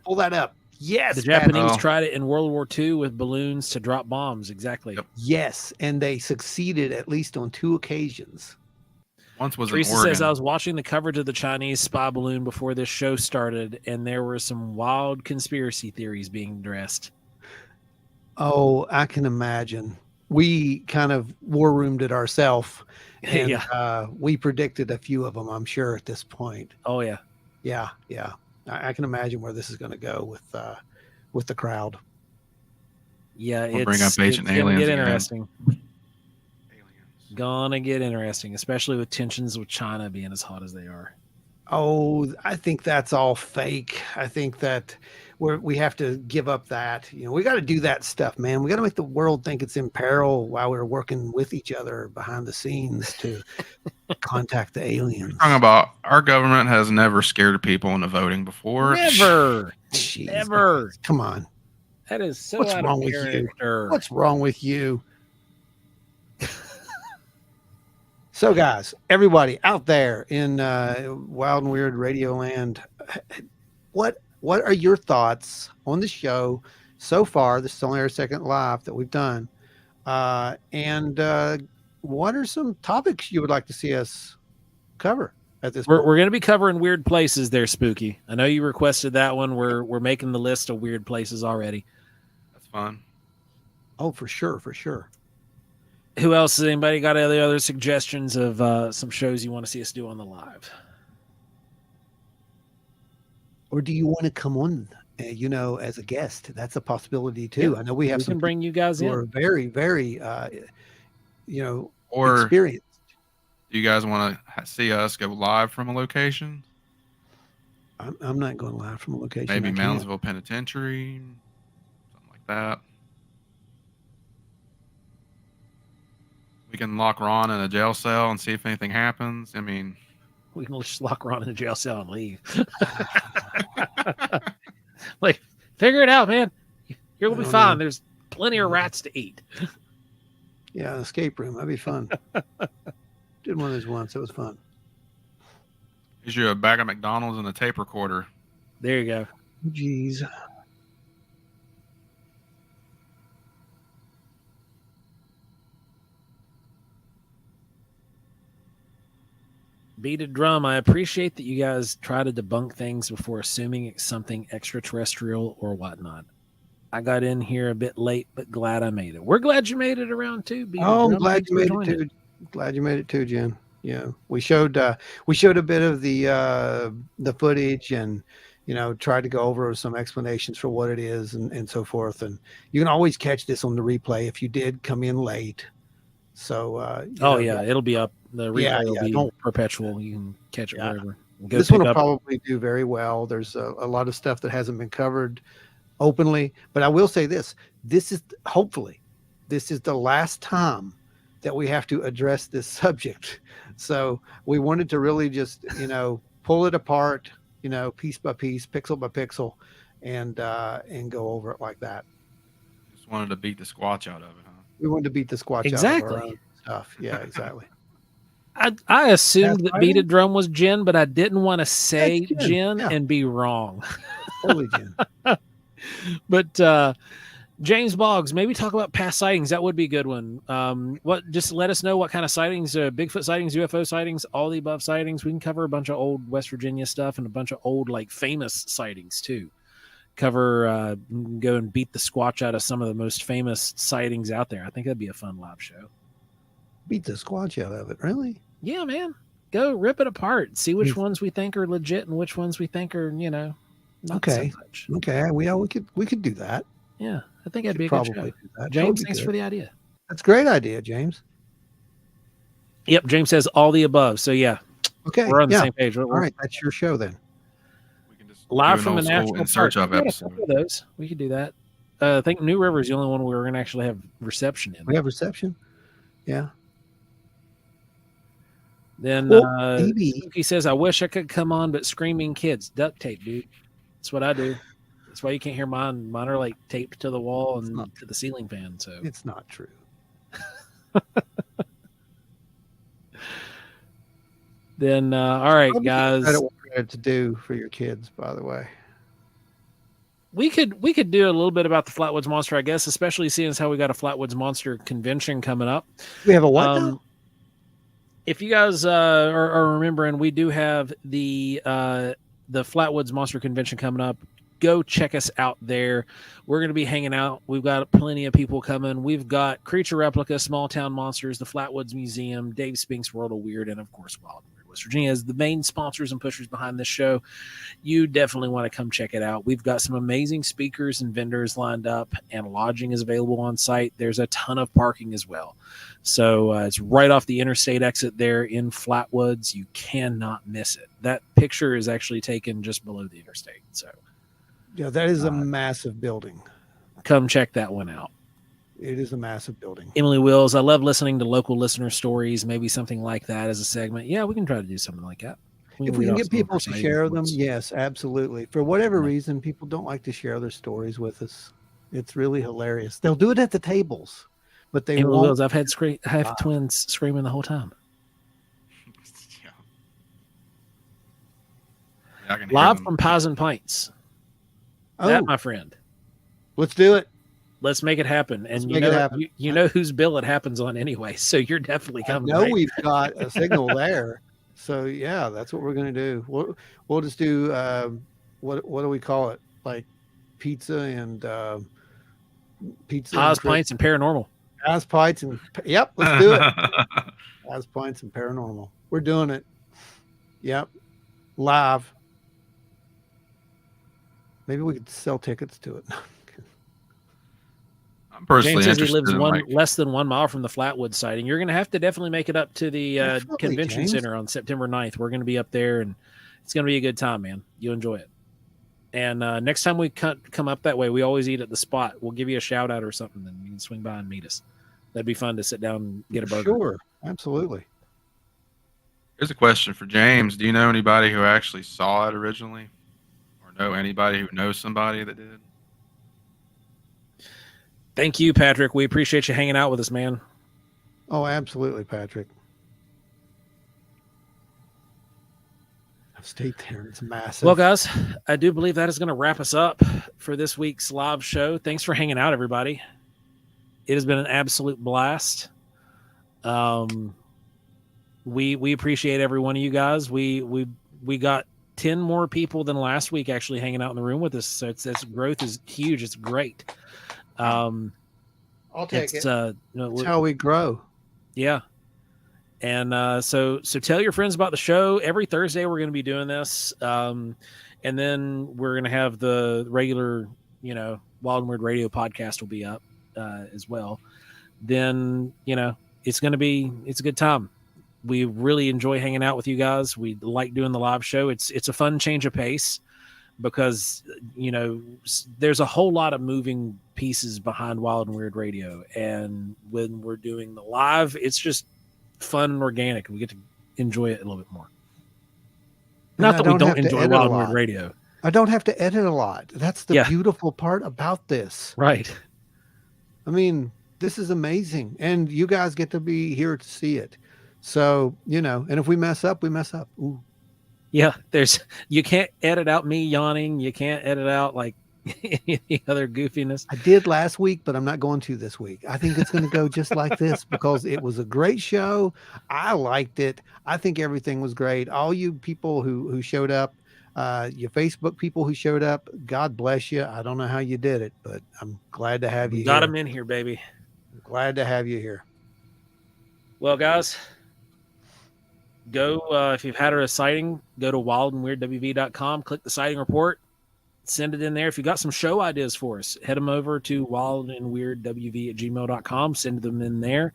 Pull that up. Yes. The Japanese tried it in World War II with balloons to drop bombs. Exactly. Yep. Yes. And they succeeded at least on 2 occasions. Once was Teresa in Oregon. says, I was watching the coverage of the Chinese spy balloon before this show started, and there were some wild conspiracy theories being addressed. Oh, I can imagine. We kind of war roomed it ourselves, and we predicted a few of them, I'm sure, at this point. Oh yeah. Yeah. I can imagine where this is going to go with the crowd. Yeah, we'll bring up Agent Aliens. Gonna get interesting. Gonna get interesting, especially with tensions with China being as hot as they are. Oh, I think that's all fake. I think that we have to give up that. We got to do that stuff, man. We got to make the world think it's in peril while we're working with each other behind the scenes to contact the aliens. Talking about our government has never scared people into voting before. Never. Jeez, Never. Guys, come on. That is so What's out wrong of with character. you? What's wrong with you? So, guys, everybody out there in Wild and Weird Radio Land, what are your thoughts on the show so far? This is only our second live that we've done. And what are some topics you would like to see us cover at this point? We're going to be covering weird places there, Spooky. I know you requested that one. We're making the list of weird places already. That's fun. Oh, for sure. Who else? Has anybody got any other suggestions of some shows you want to see us do on the live? Or do you want to come on, as a guest? That's a possibility too. Yeah, I know we have some can bring you guys in. We're very, very, or experienced. Do you guys want to see us go live from a location? I'm not going live from a location. Maybe Moundsville Penitentiary, something like that. We can lock Ron in a jail cell and see if anything happens. I mean, we can just lock Ron in a jail cell and leave. Like, figure it out, man. You're gonna be fine. There's plenty of rats to eat. Yeah, an escape room. That'd be fun. Did one of those once. It was fun. Here's you a bag of McDonald's and a tape recorder. There you go. Jeez. Beaded Drum, I appreciate that you guys try to debunk things before assuming it's something extraterrestrial or whatnot. I got in here a bit late, but glad I made it. We're glad you made it around too. Beaded I'm Drum. glad you made it too. Glad you made it too, Jen. Yeah, we showed a bit of the footage and, you know, tried to go over some explanations for what it is and so forth. And you can always catch this on the replay if you did come in late. So, it'll be up. The replay will be perpetual. You can catch it wherever. This one will probably do very well. There's a lot of stuff that hasn't been covered openly, but I will say this is hopefully this is the last time that we have to address this subject. So we wanted to really just, you know, pull it apart, you know, piece by piece, pixel by pixel, and go over it like that. Just wanted to beat the squatch out of it, huh? We wanted to beat the squatch out of our own stuff. Yeah, exactly. I assumed that Beaded Drum was Jen, but I didn't want to say Jen and be wrong. Totally Jen. But James Boggs, maybe talk about past sightings. That would be a good one. Just let us know what kind of sightings, Bigfoot sightings, UFO sightings, all the above sightings. We can cover a bunch of old West Virginia stuff and a bunch of old, like, famous sightings too. Go and beat the squatch out of some of the most famous sightings out there. I think that'd be a fun live show. Beat the squatch out of it, really? Yeah, man. Go rip it apart. See which ones we think are legit and which ones we think are, you know, not so much. Okay. We could do that. Yeah, I think that'd be a good show. James, thanks for the idea. That's a great idea, James. Yep, James says all the above. So yeah. Okay. We're on the same page. All right, that's your show then. We can just live from the national in search park. of episode. Those. We could do that. I think New River is the only one we were going to actually have reception in. We have reception? Yeah. Then he says, I wish I could come on, but screaming kids. Duct tape, dude. That's what I do. That's why you can't hear mine. Mine are like taped to the wall and to the ceiling fan. So it's not true. Then, all right, guys. I don't want you to do for your kids, by the way. We could do a little bit about the Flatwoods Monster, I guess, especially seeing as how we got a Flatwoods Monster convention coming up. We have a what now? If you guys are remembering, we do have the Flatwoods Monster Convention coming up. Go check us out there. We're going to be hanging out. We've got plenty of people coming. We've got Creature Replica, Small Town Monsters, the Flatwoods Museum, Dave Spink's World of Weird, and of course Wild and Weird West Virginia as the main sponsors and pushers behind this show. You definitely want to come check it out. We've got some amazing speakers and vendors lined up, and lodging is available on site. There's a ton of parking as well. So it's right off the interstate exit there in Flatwoods. You cannot miss it. That picture is actually taken just below the interstate. So yeah, that is a massive building. Come check that one out. It is a massive building. Emily Wills, I love listening to local listener stories, maybe something like that as a segment. Yeah, we can try to do something like that. If we can get people to share them, yes, absolutely. For whatever reason, people don't like to share their stories with us. It's really hilarious. They'll do it at the tables, but they won't. Wills, I've had twins screaming the whole time. Yeah, live from Pies and Pints. That, my friend. Let's do it. Let's make it happen. And you know whose bill it happens on anyway. So you're definitely coming. No, we've got a signal there. So yeah, that's what we're gonna do. We'll just do what do we call it? Like pizza and Pies, Pints, and Paranormal. Pies, Pints, and yep, let's do it. Pies, Pints, and Paranormal. We're doing it. Yep, live. Maybe we could sell tickets to it. I'm personally James says he interested lives less than 1 mile from the Flatwood sighting. You're going to have to definitely make it up to the convention James. center on September 9th. We're going to be up there, and It's going to be a good time, man. You'll enjoy it. And next time we come up that way, we always eat at the spot. We'll give you a shout out or something, and you can swing by and meet us. That'd be fun to sit down and get a burger. Sure, absolutely. Here's a question for James. Do you know anybody who actually saw it originally? Or know anybody who knows somebody that did? Thank you, Patrick. We appreciate you hanging out with us, man. Oh, absolutely, Patrick. I've stayed there. It's massive. Well, guys, I do believe that is going to wrap us up for this week's live show. Thanks for hanging out, everybody. It has been an absolute blast. We appreciate every one of you guys. We got 10 more people than last week actually hanging out in the room with us. So it's growth is huge. It's great. I'll take it. That's how we grow. Yeah. And so tell your friends about the show. Every Thursday we're going to be doing this. And then we're going to have the regular, Wild and Weird Radio podcast will be up as well. Then, it's a good time. We really enjoy hanging out with you guys. We like doing the live show. It's a fun change of pace because, there's a whole lot of moving pieces behind Wild and Weird Radio. And when we're doing the live, it's just fun and organic. We get to enjoy it a little bit more. Not that we don't enjoy Wild and Weird Radio. I don't have to edit a lot. That's the beautiful part about this. Right. I mean, this is amazing. And you guys get to be here to see it. So, and if we mess up, we mess up. Ooh. Yeah, you can't edit out me yawning. You can't edit out like any other goofiness. I did last week, but I'm not going to this week. I think it's going to go just like this because it was a great show. I liked it. I think everything was great. All you people who showed up, your Facebook people who showed up, God bless you. I don't know how you did it, but I'm glad to have you here. Got them in here, baby. I'm glad to have you here. Well, guys, go if you've had a sighting, go to wildandweirdwv.com, click the sighting report, send it in there. If you got some show ideas for us, head them over to wildandweirdwv@gmail.com, send them in there.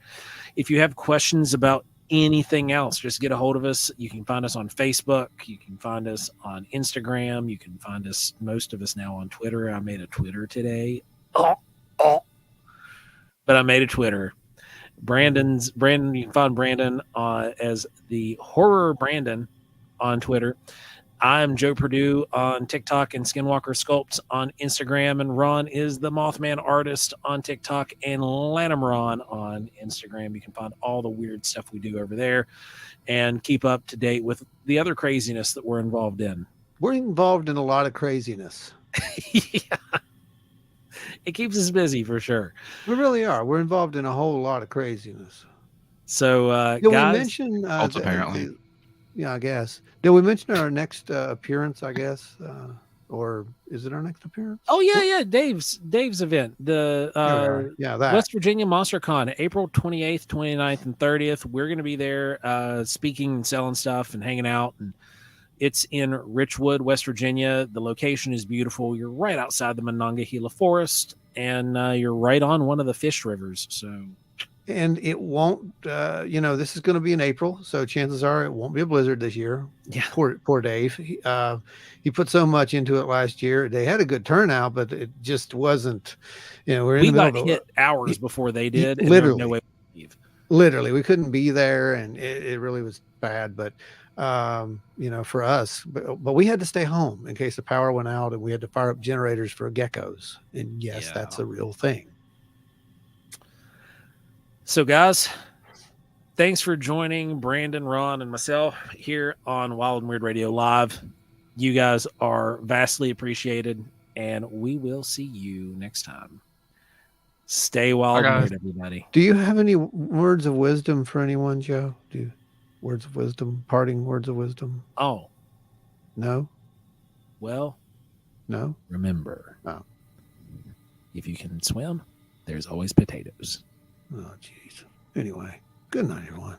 If you have questions about anything else, just get a hold of us. You can find us on Facebook, you can find us on Instagram, you can find us, most of us now, on Twitter. I made a Twitter today, but I made a Twitter. Brandon, you can find Brandon as the Horror Brandon on Twitter. I'm Joe Perdue on TikTok and Skinwalker Sculpts on Instagram, and Ron is the Mothman Artist on TikTok and Lanham Ron on Instagram. You can find all the weird stuff we do over there and keep up to date with the other craziness that we're involved in. We're involved in a lot of craziness. Yeah. It keeps us busy for sure. We really are. We're involved in a whole lot of craziness. So, did guys, we mention apparently? Yeah, I guess. Did we mention our next appearance? I guess, or is it our next appearance? Oh yeah, Dave's event, the that West Virginia Monster Con, April 28th, 29th, and 30th. We're going to be there, speaking and selling stuff and hanging out, and it's in Richwood, West Virginia. The location is beautiful. You're right outside the Monongahela Forest, and you're right on one of the fish rivers. So, and it won't, this is going to be in April, so chances are it won't be a blizzard this year. Yeah. Poor Dave. He put so much into it last year. They had a good turnout, but it just wasn't. We got hit hours before they did. And literally, there was no way to leave. Literally, we couldn't be there, and it really was bad. But for us, but we had to stay home in case the power went out, and we had to fire up generators for geckos. And yes, that's a real thing. So, guys, thanks for joining Brandon, Ron, and myself here on Wild and Weird Radio Live. You guys are vastly appreciated, and we will see you next time. Stay wild and weird, everybody. Do you have any words of wisdom for anyone, Joe? Words of wisdom, parting words of wisdom? Oh. No? Well, no. Remember, if you can swim, there's always potatoes. Oh, jeez. Anyway, good night, everyone.